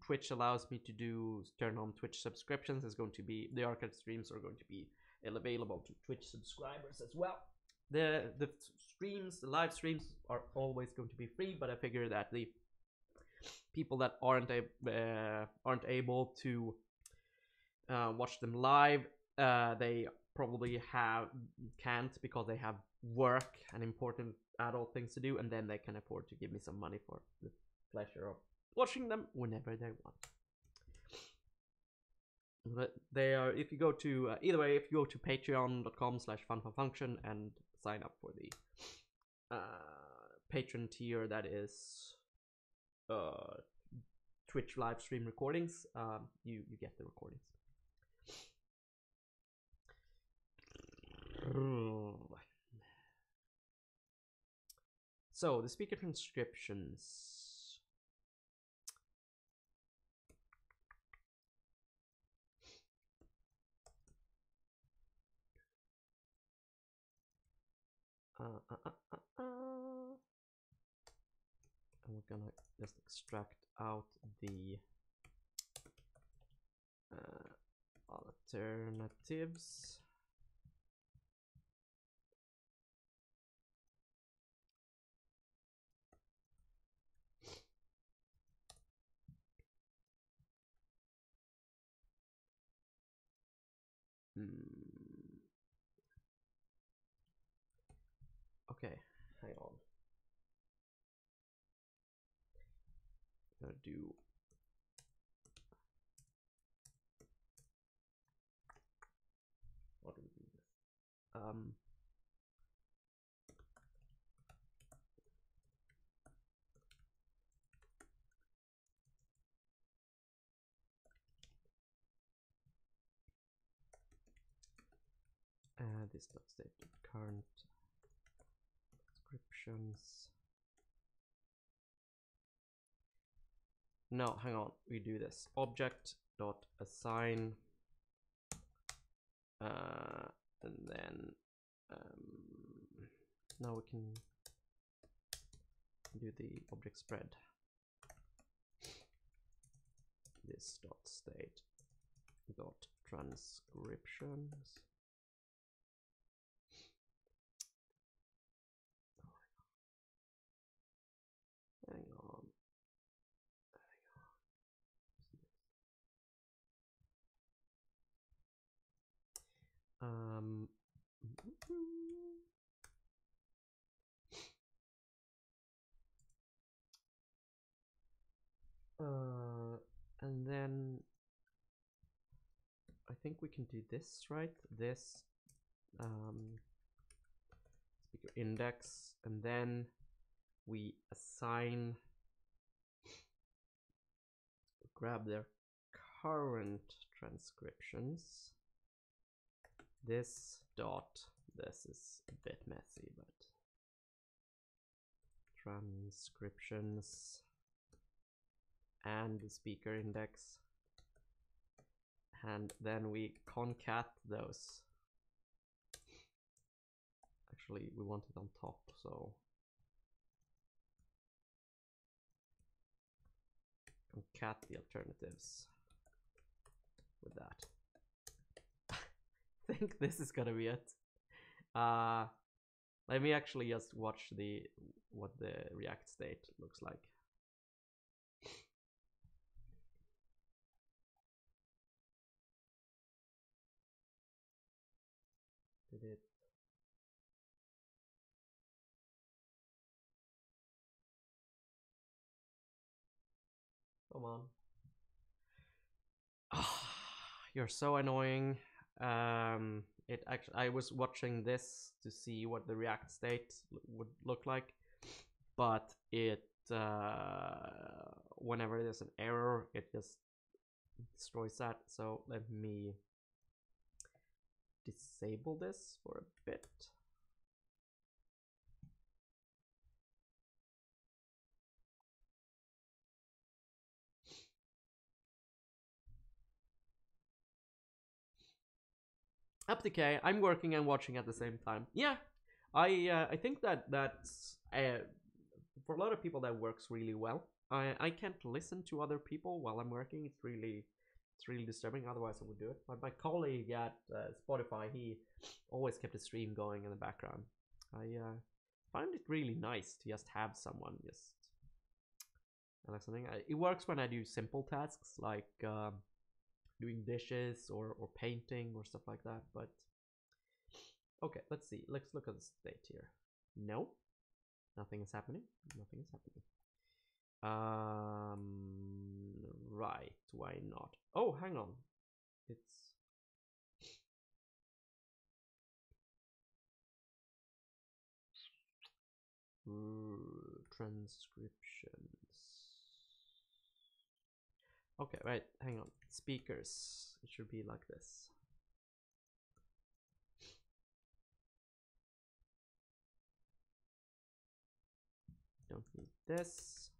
Twitch allows me to turn on Twitch subscriptions, is going to be the archive streams are going to be available to Twitch subscribers as well. The streams, the live streams are always going to be free, but I figure that the people that aren't able to watch them live, they probably can't because they have work and important adult things to do, and then they can afford to give me some money for the pleasure of watching them whenever they want. But they are, if you go to either way, if you go to patreon.com/funfunfunction and sign up for the patron tier, that is Twitch live stream recordings, you get the recordings. So the speaker transcriptions. And we're gonna just extract out the alternatives. Okay, hang on. I'm gonna do what do we do this? This dot state current descriptions. No, hang on. We do this object dot assign, and then now we can do the object spread. This dot state dot transcriptions. Hang on. And then I think we can do this, right? This speaker index, and then we assign, grab their current transcriptions. This is a bit messy, but transcriptions, and the speaker index, and then we concat those. Actually, we want it on top, so concat the alternatives with that. I think this is gonna be it. Let me actually just watch what the React state looks like. Did it? Come on. You're so annoying. It actually, I was watching this to see what the React state would look like, but it whenever there's an error, it just destroys that. So let me disable this for a bit. AppDecay, I'm working and watching at the same time. Yeah, I think that's for a lot of people that works really well. I can't listen to other people while I'm working. It's really disturbing. Otherwise, I would do it. But my colleague at Spotify, he always kept a stream going in the background. I find it really nice to just have someone just listening. It works when I do simple tasks like doing dishes or painting or stuff like that. But okay, let's see. Let's look at the state here. No, nothing is happening. Nothing is happening. Right, why not? Oh, hang on. It's transcriptions. Okay, right, hang on. Speakers. It should be like this. Don't need this.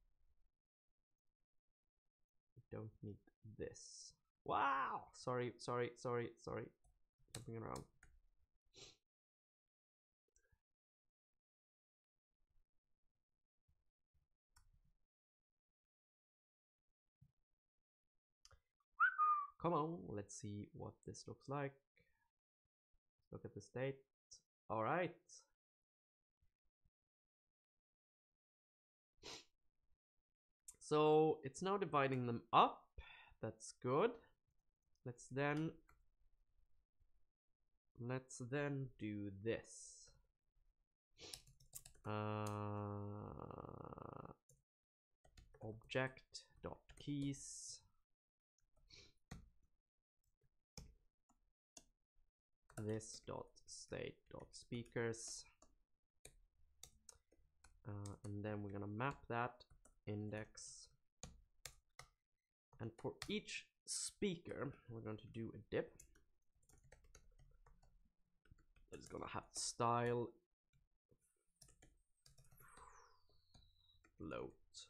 Don't need this. Wow! Sorry. Jumping around. Come on, let's see what this looks like. Look at the state. All right. So it's now dividing them up. That's good. Let's then do this. Object.keys. This.state.speakers. And then we're gonna map that index. And for each speaker, we're going to do a dip. It's gonna have style float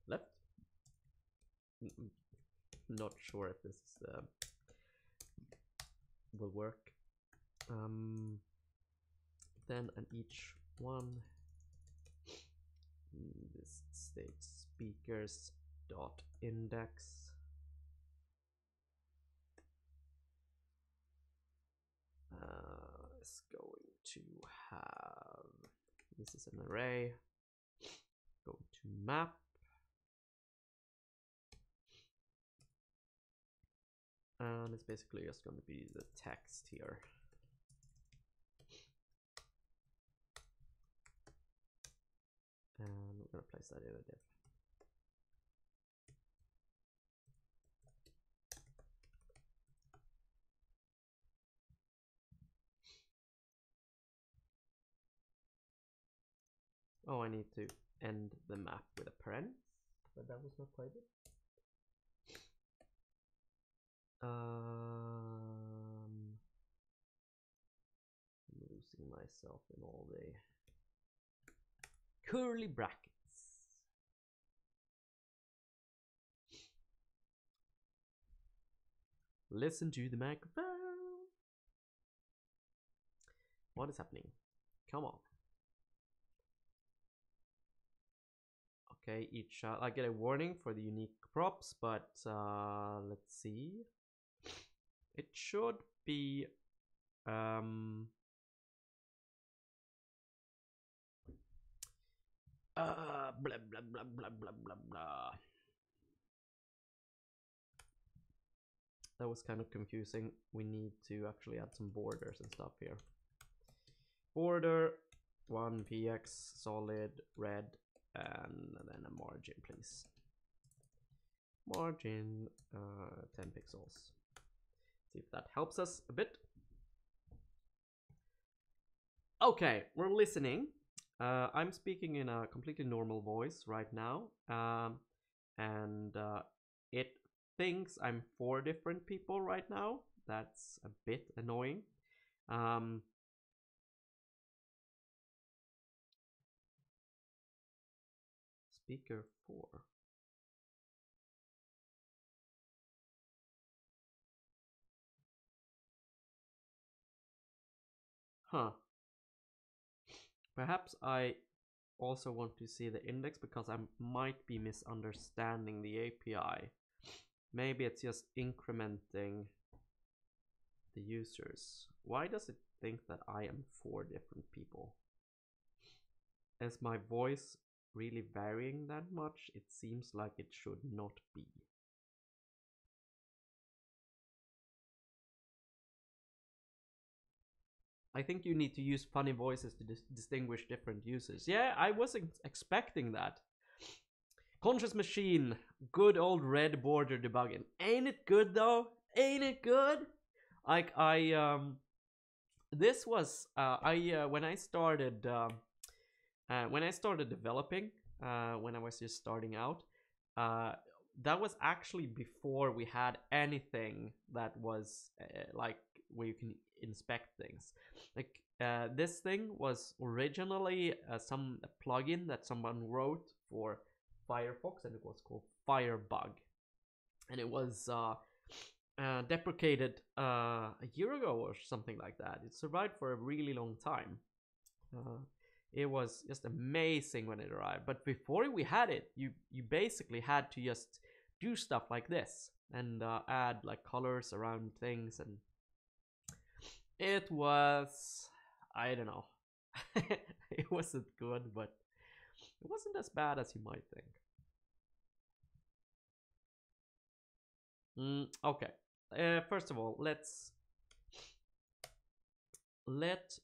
left. Not sure if this will work. Then on each one, this state speakers dot index is going to have, this is an array, going to map and it's basically just going to be the text here. And we're going to place that in a div. Oh, I need to end the map with a paren, but that was not quite it. I'm losing myself in all the curly brackets. Listen to the microphone. What is happening? Come on. Okay, each I get a warning for the unique props, but let's see. It should be blah blah blah blah blah blah blah. That was kind of confusing. We need to actually add some borders and stuff here. Border 1 px solid red, and then a margin, please. Margin 10 pixels. See if that helps us a bit. Okay, we're listening. I'm speaking in a completely normal voice right now, and it thinks I'm 4 different people right now. That's a bit annoying. Speaker 4. Huh. Perhaps I also want to see the index because I might be misunderstanding the API. Maybe it's just incrementing the users. Why does it think that I am 4 different people? Is my voice really varying that much? It seems like it should not be. I think you need to use funny voices to distinguish different users. Yeah, I wasn't expecting that. Conscious Machine, good old red border debugging. Ain't it good though? Ain't it good? Like this was when I started developing, when I was just starting out, that was actually before we had anything that was like where you can inspect things. Like this thing was originally some plugin that someone wrote for Firefox, and it was called Firebug, and it was deprecated a year ago or something like that. It survived for a really long time. It was just amazing when it arrived. But before we had it, you basically had to just do stuff like this and add like colors around things, and it was, I don't know. It wasn't good, but it wasn't as bad as you might think. Okay. First of all, let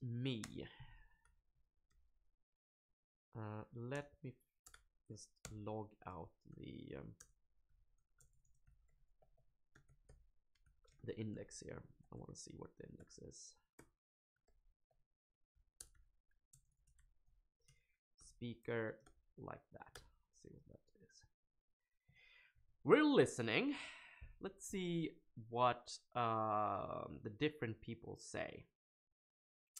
me just log out the index here. I want to see what the index is. Speaker like that. Let's see what that is. We're listening. Let's see what the different people say.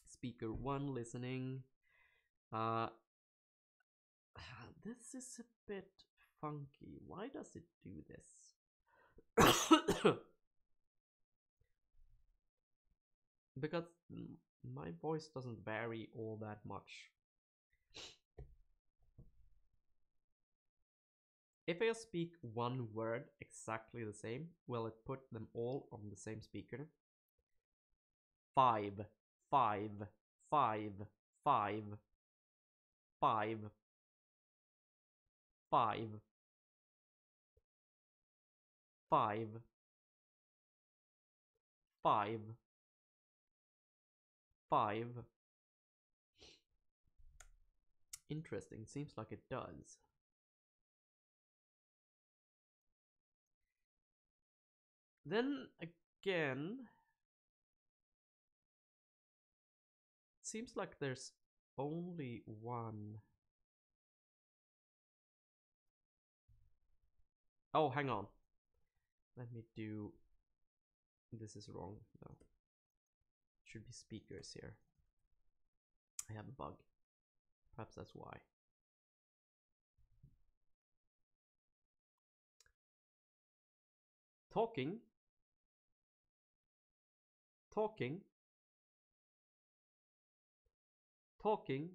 Speaker 1 listening. This is a bit funky. Why does it do this? Because my voice doesn't vary all that much. If I speak one word exactly the same, will it put them all on the same speaker? 5, 5, 5, 5, 5, 5, 5, 5, 5. Interesting, seems like it does. Then again, it seems like there's only one. Oh, hang on. Let me do. This is wrong. No. Should be speakers here. I have a bug. Perhaps that's why. Talking talking. Talking.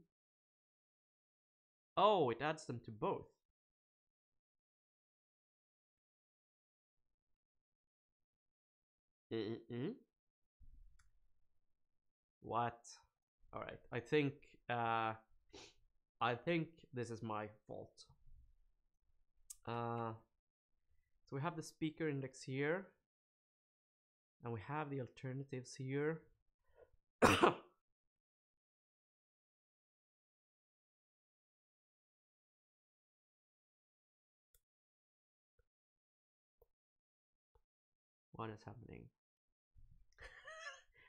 Oh, it adds them to both. What? All right. I think this is my fault. So we have the speaker index here, and we have the alternatives here. What is happening?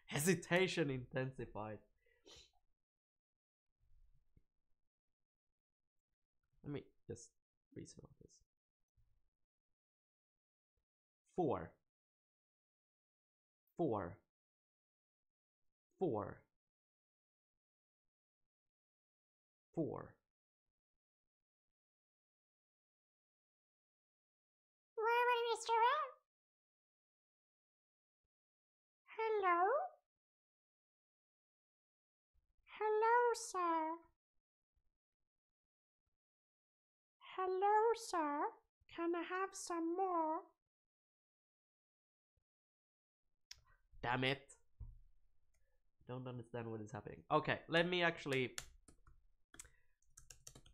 Hesitation intensified. Let me just reason about this. 4. 4. 4. 4. Hello? Hello, sir. Hello, sir. Can I have some more? Damn it. Don't understand what is happening. Okay, let me actually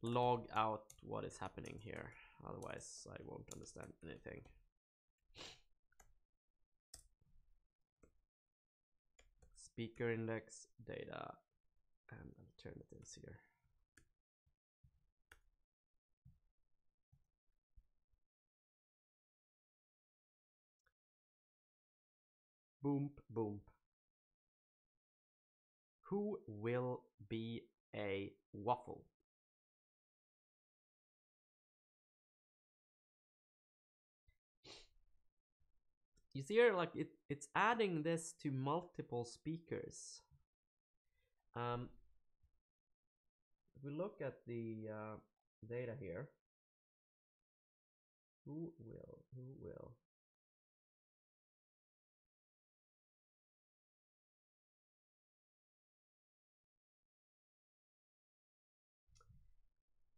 log out what is happening here. Otherwise, I won't understand anything. Speaker index, data, and alternatives here. Boom, boom. Who will be a waffle? You see here, like it's adding this to multiple speakers. If we look at the data here, who will?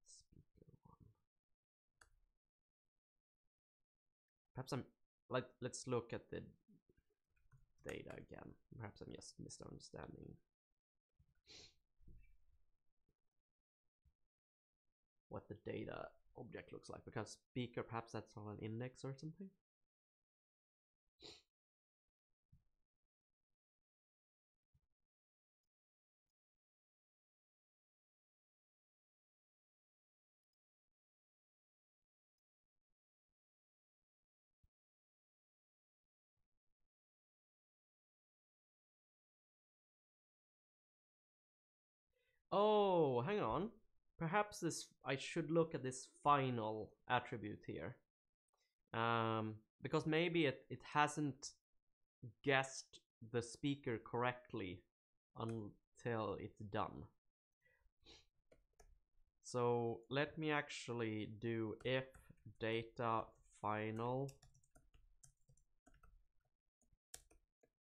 Speaker 1. Perhaps I'm like, let's look at the data again. Perhaps I'm just misunderstanding what the data object looks like, because speaker, perhaps that's on an index or something. Oh, hang on. Perhaps this, I should look at this final attribute here. Because maybe it hasn't guessed the speaker correctly until it's done. So let me actually do if data final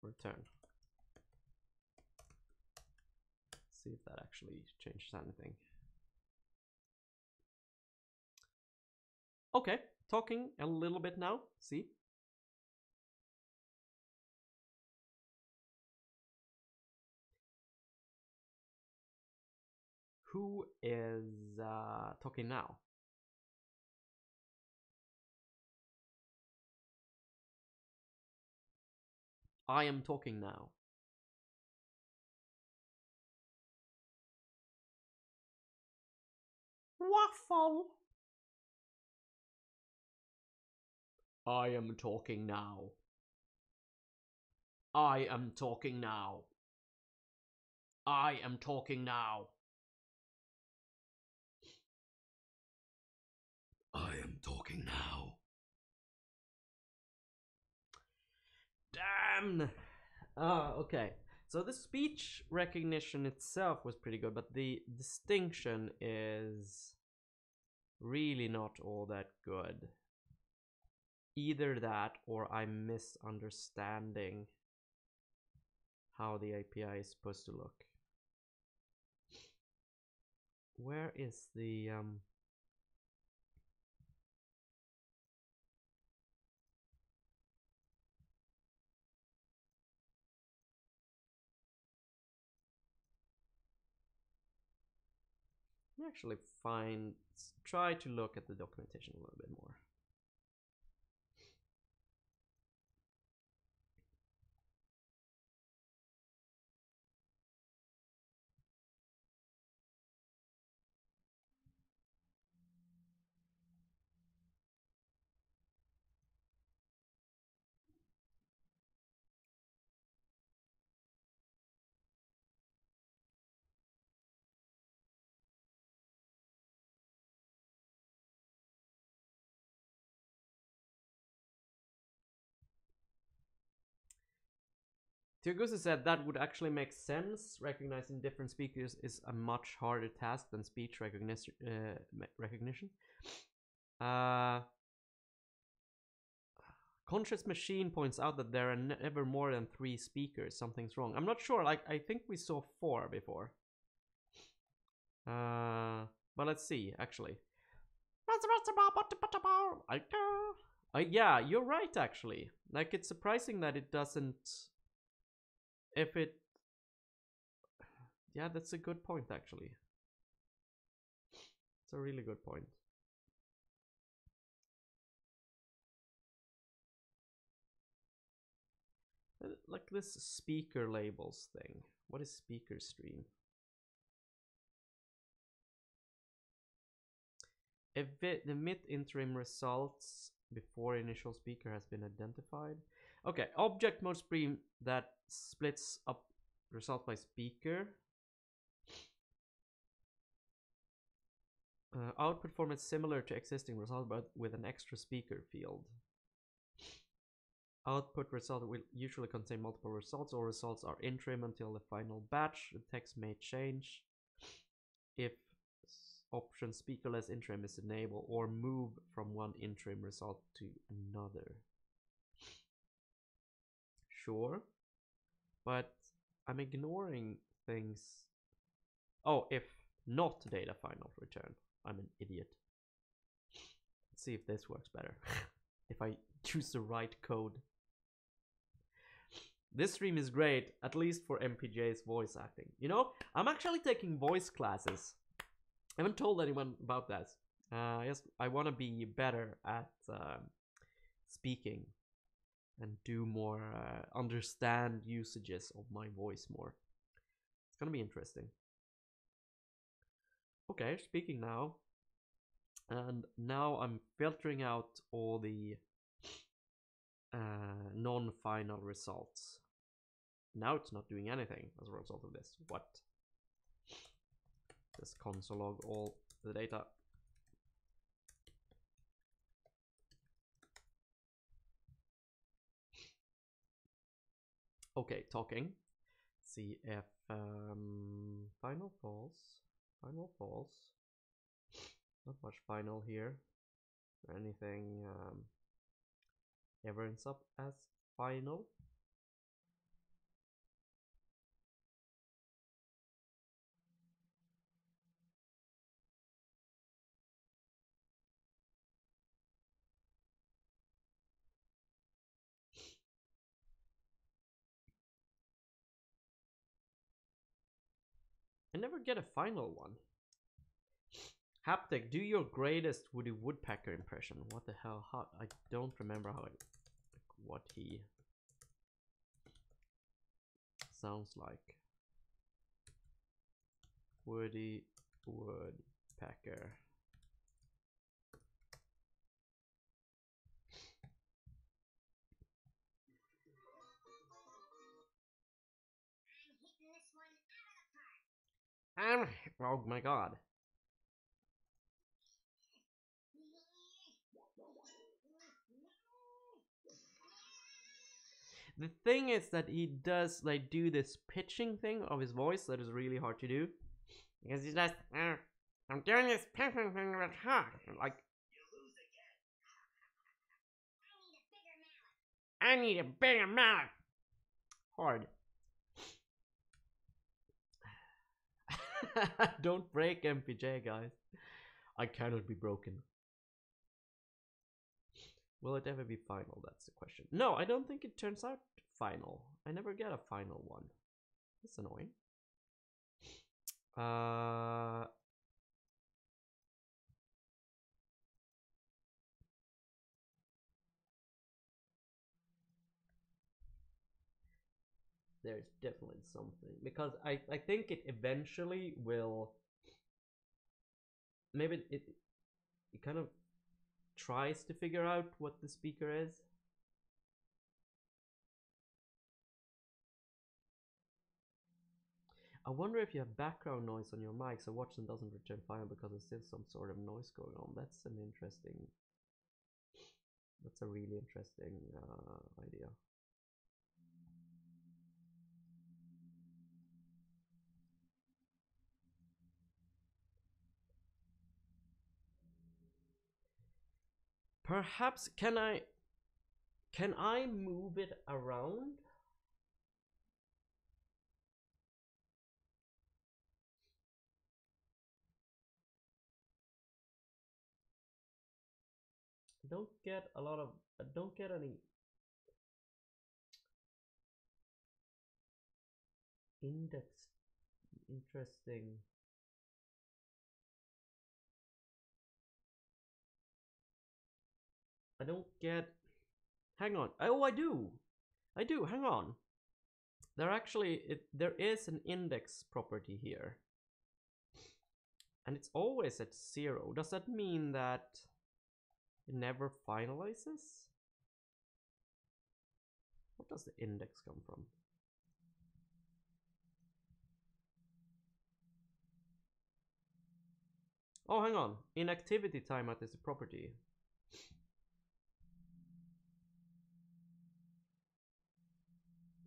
return. See if that actually changes anything. Okay, talking a little bit now. See? Who is talking now? I am talking now. Waffle. I am talking now. I am talking now. I am talking now. I am talking now. Damn! Okay. So the speech recognition itself was pretty good, but the distinction is really not all that good. Either that or I'm misunderstanding how the API is supposed to look. Where is the actually try to look at the documentation a little bit more. Tiogusa said that would actually make sense. Recognizing different speakers is a much harder task than speech recognition. Conscious Machine points out that there are never more than 3 speakers. Something's wrong. I'm not sure. Like, I think we saw 4 before. But let's see, actually. Yeah, you're right, actually. Like, it's surprising that it doesn't... If it... Yeah, that's a good point, actually. It's a really good point. Like this speaker labels thing. What is speaker stream? Emit interim results before initial speaker has been identified. Okay, object mode stream that splits up result by speaker. Output format similar to existing result but with an extra speaker field. Output result will usually contain multiple results. All results are interim until the final batch. The text may change if option speakerless interim is enabled or move from one interim result to another. Sure, but I'm ignoring things. Oh, if not data final return. I'm an idiot. Let's see if this works better. If I choose the right code. This stream is great, at least for MPJ's voice acting. You know, I'm actually taking voice classes. I haven't told anyone about that. Yes, I want to be better at speaking and do more, understand usages of my voice more. It's gonna be interesting. Okay, speaking now. And now I'm filtering out all the non-final results. Now it's not doing anything as a result of this. What? Just console log all the data. Okay, talking. See if final false. Final false. Not much final here. Anything ever ends up as final? I never get a final one. Haptic, do your greatest Woody Woodpecker impression. What the hell? How, I don't remember how what he sounds like. Woody Woodpecker. Oh my god. The thing is that he does like do this pitching thing of his voice that is really hard to do. Because he's just, I'm doing this pitching thing with hard. Like, I need a bigger mallet. Hard. Don't break MPJ, guys. I cannot be broken. Will it ever be final? That's the question. No, I don't think it turns out final. I never get a final one. That's annoying. There's definitely something, because I think it eventually will, maybe it kind of tries to figure out what the speaker is. I wonder if you have background noise on your mic so Watson doesn't return fire because there's still some sort of noise going on. That's a really interesting idea. Perhaps can I move it around? I don't get any interesting. I don't get. Hang on. Oh, I do. Hang on. There is an index property here, and it's always at 0. Does that mean that it never finalizes? What does the index come from? Oh, hang on. Inactivity timeout is a property.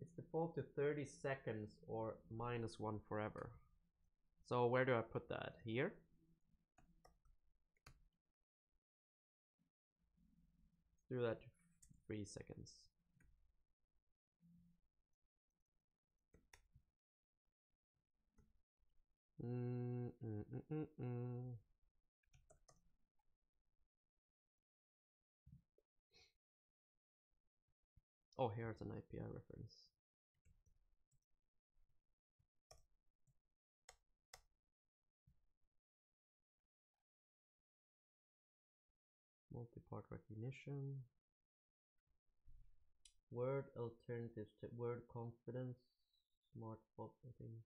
It's default to 30 seconds or -1 forever. So where do I put that? Here? Let's do that to 3 seconds. Oh, here's an API reference. Multi-part recognition. Word alternatives to word confidence. Smart formatting.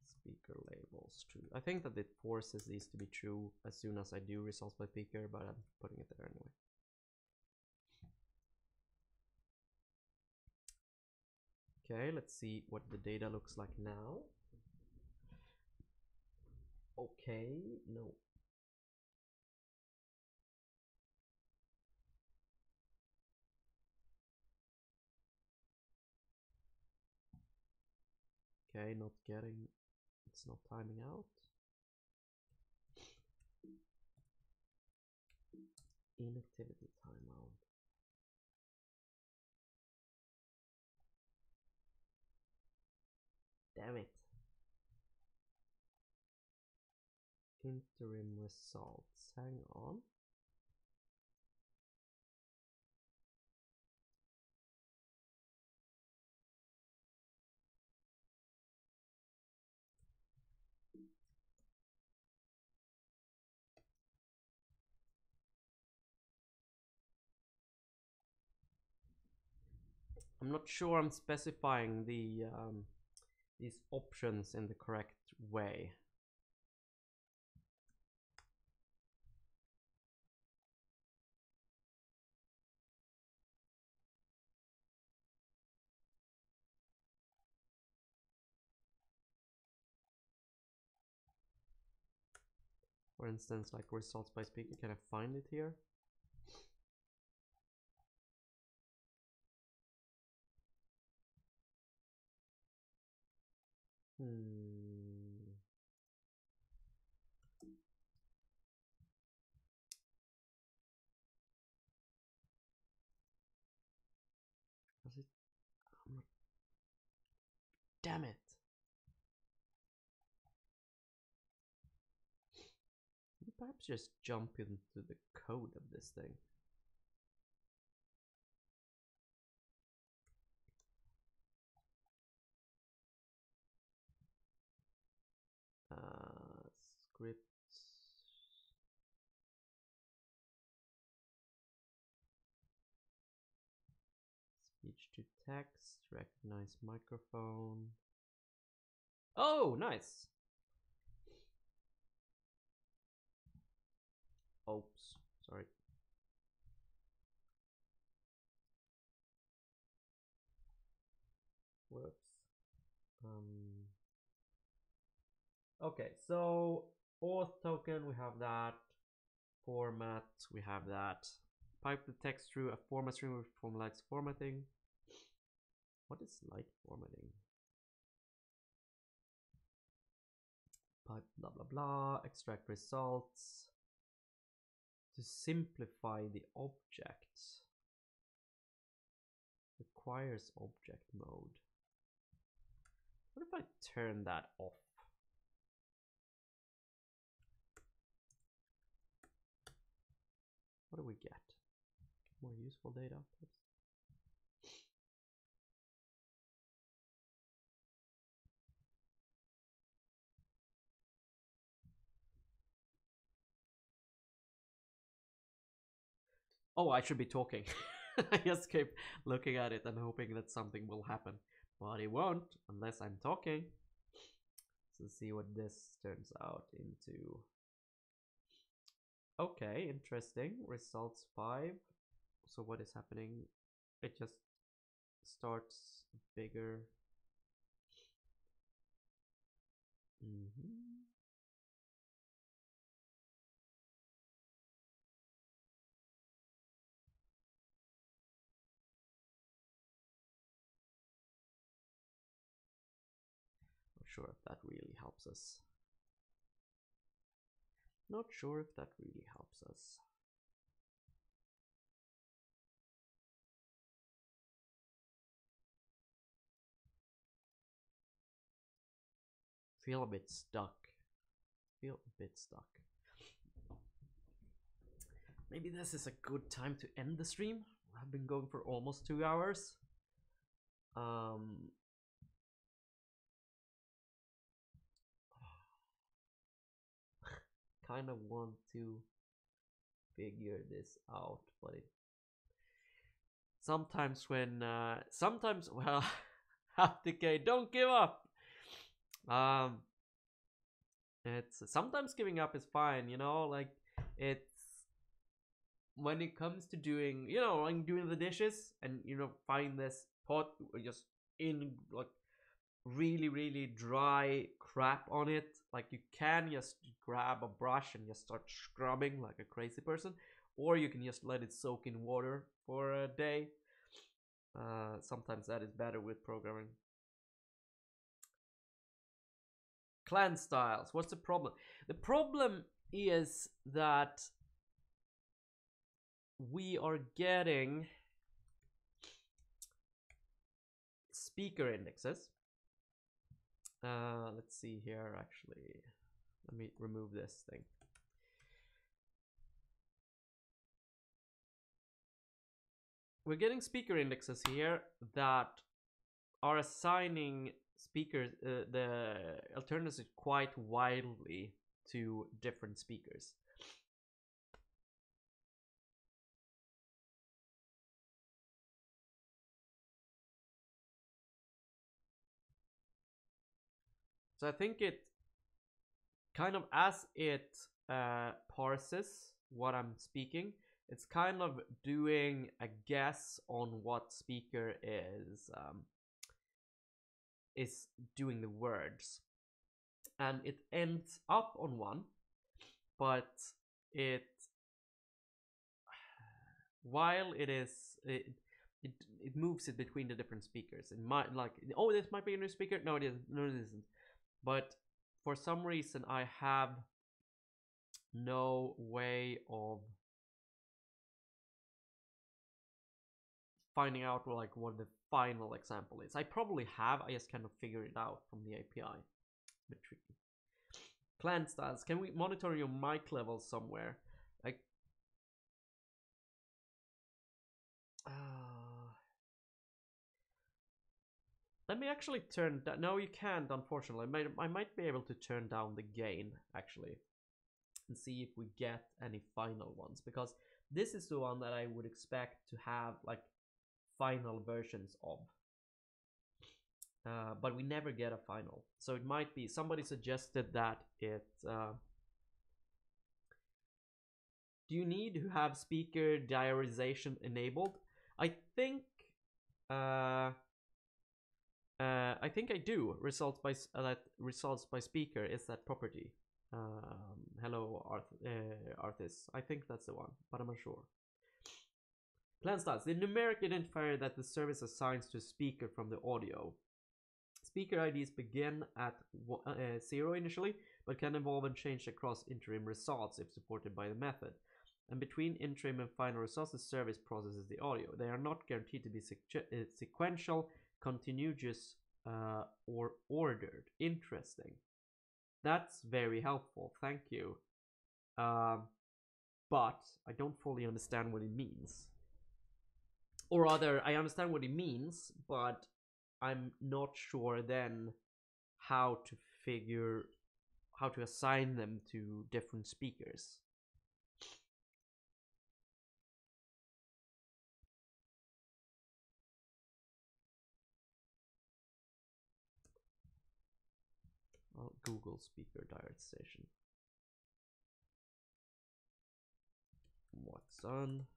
Speaker labels true. I think that it forces these to be true as soon as I do results by speaker, but I'm putting it there anyway. Okay, let's see what the data looks like now. Okay, no. Okay, not getting, it's not timing out. Inactivity timeout. Damn it. Interim results. Hang on. I'm not sure I'm specifying the these options in the correct way. For instance, like results by speaker, can I find it here? Hmm. Was it? Damn it! Perhaps just jump into the code of this thing. Scripts. Speech to text. Recognize microphone. Oh, nice. Oops, sorry. Whoops. Okay, so auth token, we have that. Format, we have that. Pipe the text through a format string with formalized formatting. What is light formatting? Pipe blah blah blah. Extract results. To simplify the object. Requires object mode. What if I turn that off? What do we get? More useful data. Oh, I should be talking. I just keep looking at it and hoping that something will happen. But it won't unless I'm talking. So see what this turns out into. Okay, interesting. Results 5. So what is happening? It just starts bigger. Not sure if that really helps us. Not sure if that really helps us. Feel a bit stuck. Maybe this is a good time to end the stream. I've been going for almost 2 hours. Kind of want to figure this out, but it sometimes well, Haptic, don't give up. It's sometimes giving up is fine, you know, like it's when it comes to doing, you know, like doing the dishes and you know find this pot just in like really dry crap on it, like you can just grab a brush and just start scrubbing like a crazy person, or you can just let it soak in water for a day. Sometimes that is better with programming. Clan styles, what's the problem? The problem is that we are getting speaker indexes. Let's see here, actually. Let me remove this thing. We're getting speaker indexes here that are assigning speakers, the alternatives quite wildly to different speakers. So I think it kind of, as it parses what I'm speaking, it's kind of doing a guess on what speaker is doing the words, and it ends up on one, but it while it is it moves it between the different speakers. It might like, oh, this might be a new speaker. No, it isn't. No, it isn't. but for some reason I have no way of finding out what the final example is. I probably have, I just kind of figured it out from the API. It's a bit tricky. Clan styles. Can we monitor your mic levels somewhere? Like, let me actually turn down. No, you can't, unfortunately. I might be able to turn down the gain, actually, and see if we get any final ones, because this is the one that I would expect to have like final versions of. But we never get a final. So it might be, somebody suggested that it... do you need to have speaker diarization enabled? I think I do. Results by speaker is that property. Hello, Arthis. I think that's the one, but I'm not sure. Plan styles. The numeric identifier that the service assigns to a speaker from the audio. Speaker IDs begin at 0 initially, but can evolve and change across interim results if supported by the method. And between interim and final results, the service processes the audio. They are not guaranteed to be sequential, continuous, or ordered. Interesting. That's very helpful. Thank you. But I don't fully understand what it means. Or rather, I understand what it means, but I'm not sure then how to assign them to different speakers. I'll Google speaker diarization. Watson.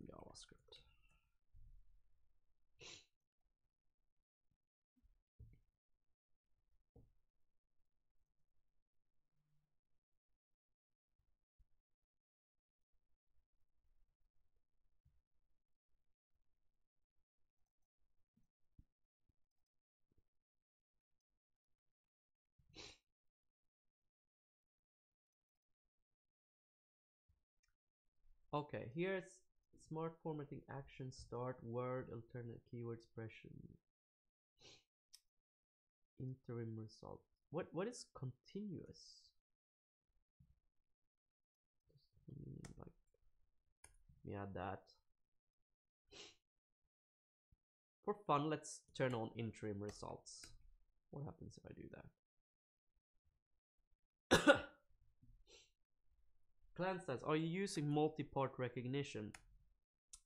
JavaScript. Okay, here's smart formatting action, start, word, alternate keyword expression, interim result. What is continuous? Just like, let me add that. For fun, let's turn on interim results. What happens if I do that? Clan stats. Are you using multi-part recognition?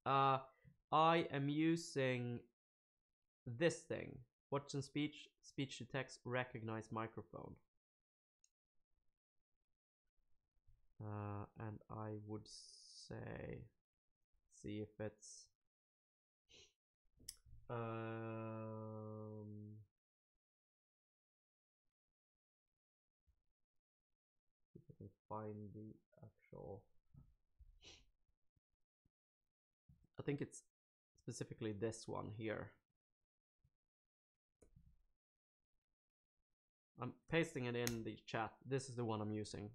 I am using this thing. Watson speech to text, recognize microphone. And I would say, see if it's if I can find the actual. I think it's specifically this one here. I'm pasting it in the chat. This is the one I'm using.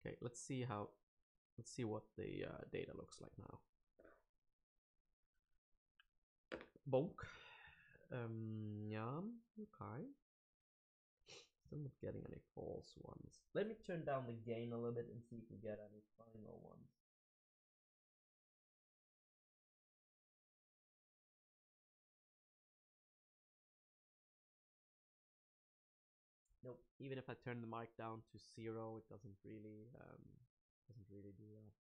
Okay, let's see what the data looks like now. Bonk. Yeah, okay. Still not getting any false ones. Let me turn down the gain a little bit and see if we get any final ones. Nope. Even if I turn the mic down to 0, it doesn't really do that.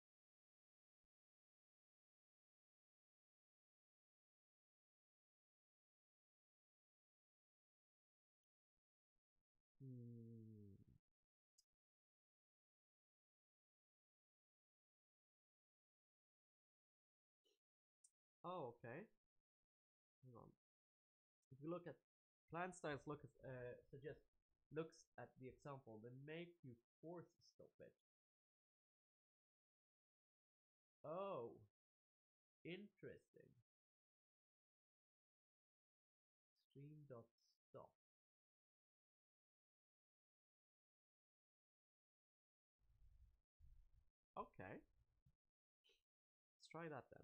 Oh, okay. Hang on. If you look at Plan styles suggest looks at the example, then make you force stop it. Oh, interesting. Stream.stop. Okay. Let's try that then.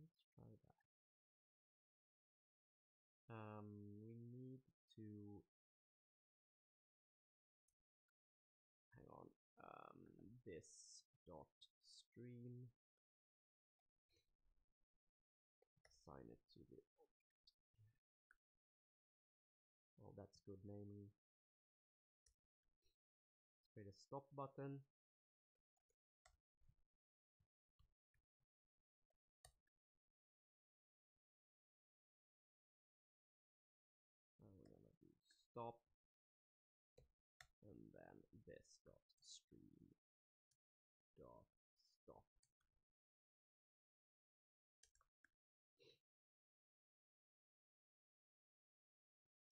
Let's try that. We need to hang on. This dot stream. Assign it to the object. Oh, that's good naming. Let's create a stop button. We're gonna do stop, and then this dot stream dot stop.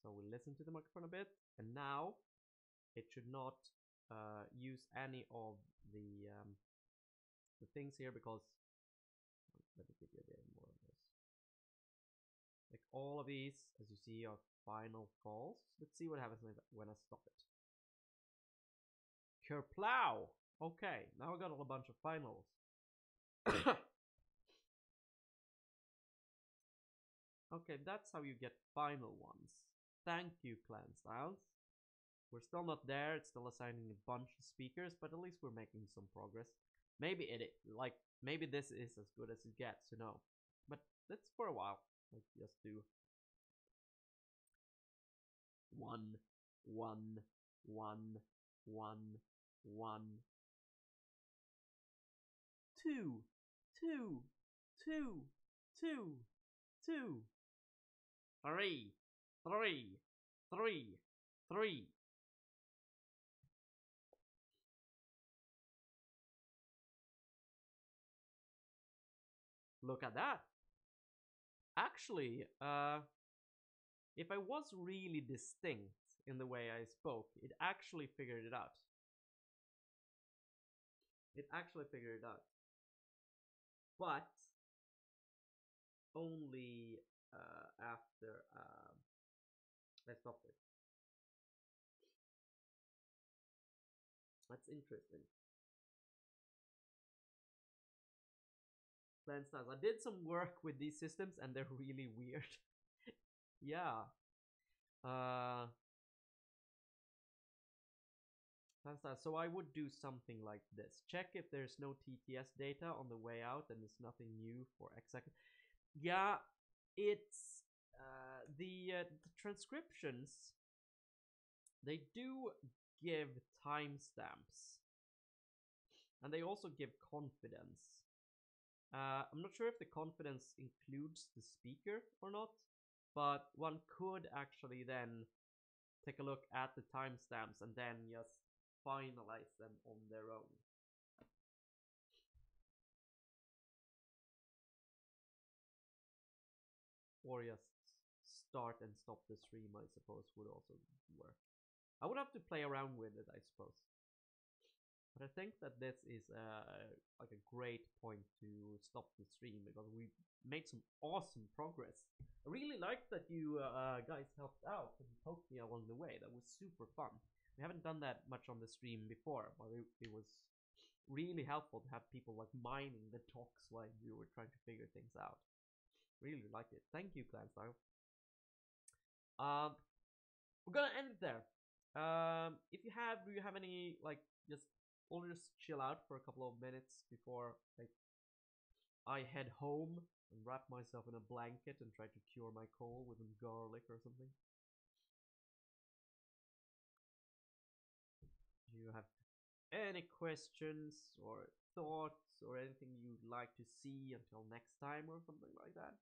So we listen to the microphone a bit, and now it should not use any of the things here, because let me give you a bit more of this. Like all of these, as you see, are final false. Let's see what happens when I stop it. Kerplow! Okay, now I got a bunch of finals. Okay, that's how you get final ones. Thank you, Clan Styles. We're still not there, it's still assigning a bunch of speakers, but at least we're making some progress. Maybe maybe this is as good as it gets, you know. But that's for a while. Let's just do 1, 1, 1, 1, 1, 2, 2, 2, 2, 2, 3, 3, 3, 3. Look at that. Actually, if I was really distinct in the way I spoke, it actually figured it out. It actually figured it out. But only after I stopped it. That's interesting. Plan styles. I did some work with these systems and they're really weird. Yeah. Plan styles. So I would do something like this. Check if there's no TTS data on the way out and there's nothing new for X second. Yeah, it's the transcriptions. They do give timestamps, and they also give confidence. I'm not sure if the confidence includes the speaker or not, but one could actually then take a look at the timestamps and then just finalize them on their own. Or just start and stop the stream, I suppose, would also work. I would have to play around with it, I suppose. But I think that this is like a great point to stop the stream, because we made some awesome progress. I really liked that you guys helped out and poked me along the way. That was super fun. We haven't done that much on the stream before, but it was really helpful to have people like mining the talks while we were trying to figure things out. Really like it. Thank you, Clanstyle. We're gonna end it there. Do you have any like I'll just chill out for a couple of minutes before I head home and wrap myself in a blanket and try to cure my cold with some garlic or something. Do you have any questions or thoughts or anything you'd like to see until next time or something like that?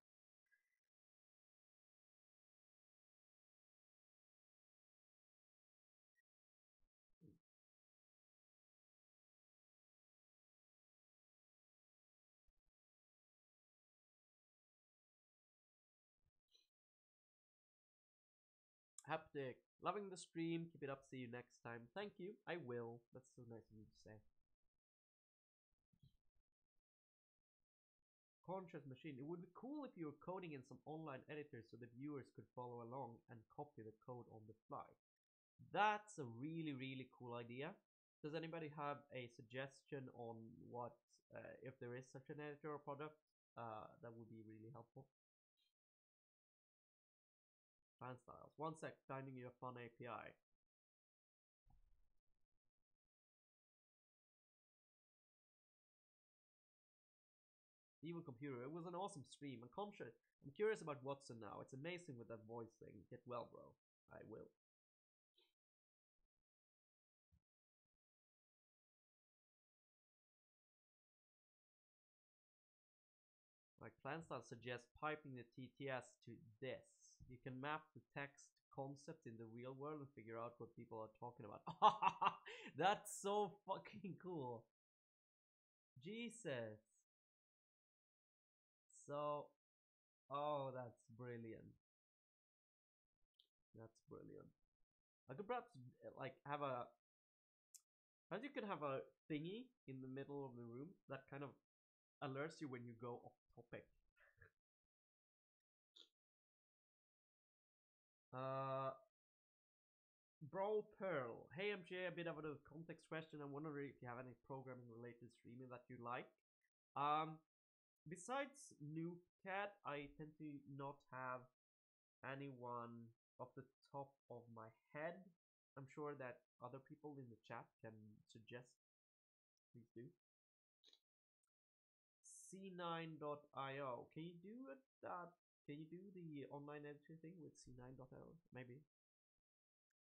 Haptic. Loving the stream. Keep it up. See you next time. Thank you. I will. That's so nice of you to say. Conscious machine. It would be cool if you were coding in some online editor so the viewers could follow along and copy the code on the fly. That's a really, really cool idea. Does anybody have a suggestion on what, if there is such an editor or product, that would be really helpful? Fan styles. One sec, finding you a fun API. Evil Computer. It was an awesome stream. I'm curious about Watson now. It's amazing with that voice thing. Get well, bro. I will. Like PlanStyle suggests piping the TTS to this. You can map the text concept in the real world and figure out what people are talking about. That's so fucking cool. Jesus. So, oh, that's brilliant. That's brilliant. I could perhaps like have a, as you could have a thingy in the middle of the room that kind of alerts you when you go off topic. Bro Pearl. Hey MJ, a bit of a context question. I'm wondering if you have any programming related streaming that you like. Besides Noobcat, I tend to not have anyone off the top of my head. I'm sure that other people in the chat can suggest. Please do. C9.io. Can you do it? Can you do the online editor thing with C9.io? Maybe.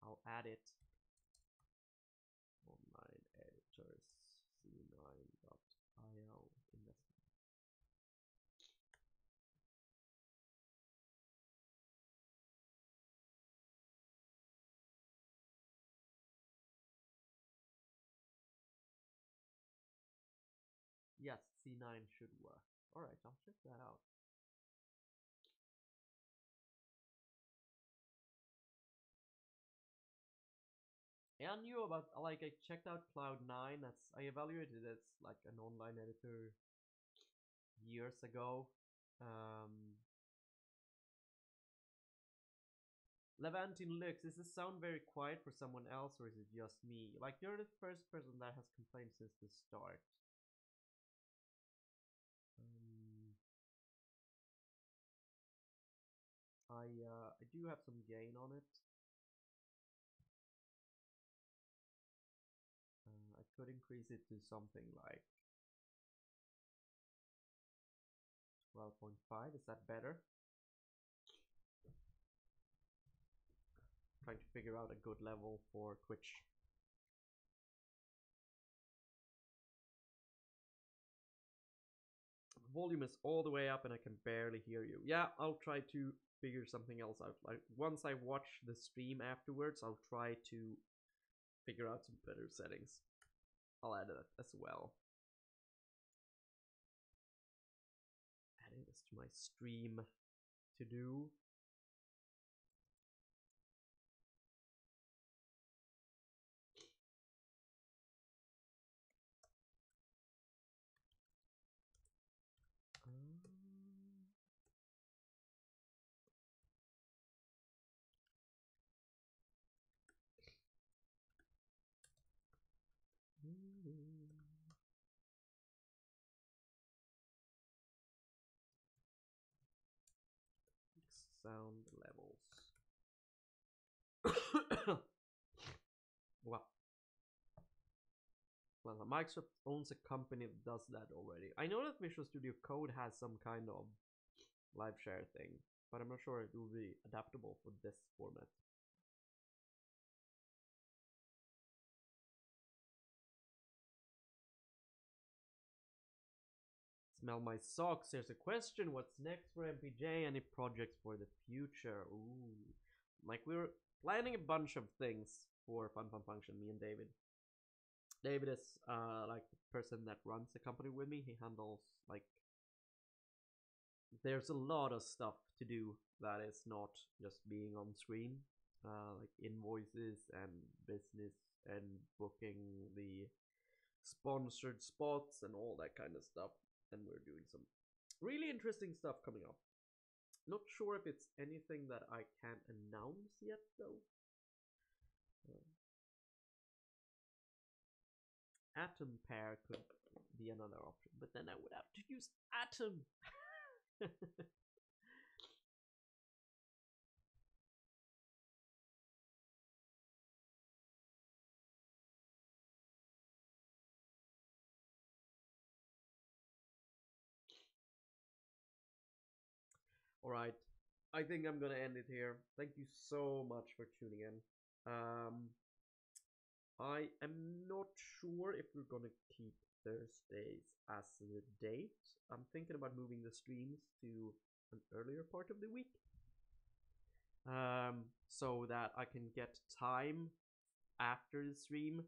I'll add it. Online editors C9.io investment. Yes, C9 should work. Alright, I'll check that out. Yeah, I knew about, like, I checked out Cloud9. I evaluated it as like an online editor years ago. Levantin Lux, does this sound very quiet for someone else or is it just me? Like, you're the first person that has complained since the start. I do have some gain on it. I could increase it to something like 12.5. Is that better? Trying to figure out a good level for Twitch. Volume is all the way up and I can barely hear you. Yeah, I'll try to figure something else out. Like, once I watch the stream afterwards, I'll try to figure out some better settings. I'll add that as well. Adding this to my stream to do. Sound levels. Wow. Well, Microsoft owns a company that does that already. I know that Visual Studio Code has some kind of live share thing, but I'm not sure it will be adaptable for this format. Smell my socks. There's a question. What's next for MPJ? Any projects for the future? Ooh. Like, we're planning a bunch of things for Fun Function, me and David. David is like the person that runs the company with me. He handles, like, there's a lot of stuff to do that is not just being on screen. like invoices and business and booking the sponsored spots and all that kind of stuff. And we're doing some really interesting stuff coming up. Not sure if it's anything that I can announce yet though. Atom pair could be another option, but then I would have to use Atom. Alright, I think I'm gonna end it here. Thank you so much for tuning in. I am not sure if we're gonna keep Thursdays as the date. I'm thinking about moving the streams to an earlier part of the week, so that I can get time after the stream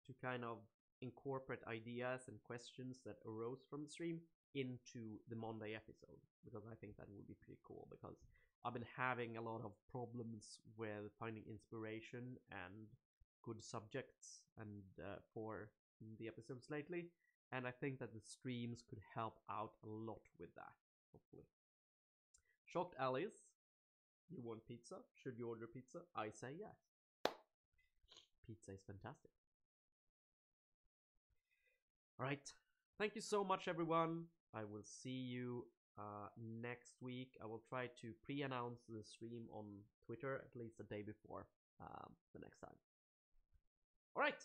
to kind of incorporate ideas and questions that arose from the stream into the Monday episode, because I think that would be pretty cool, because I've been having a lot of problems with finding inspiration and good subjects and for the episodes lately, and I think that the streams could help out a lot with that, hopefully. Shocked Alice, you want pizza? Should you order pizza? I say yes. Pizza is fantastic. Alright, thank you so much everyone. I will see you next week. I will try to pre-announce the stream on Twitter at least a day before the next time. Alright,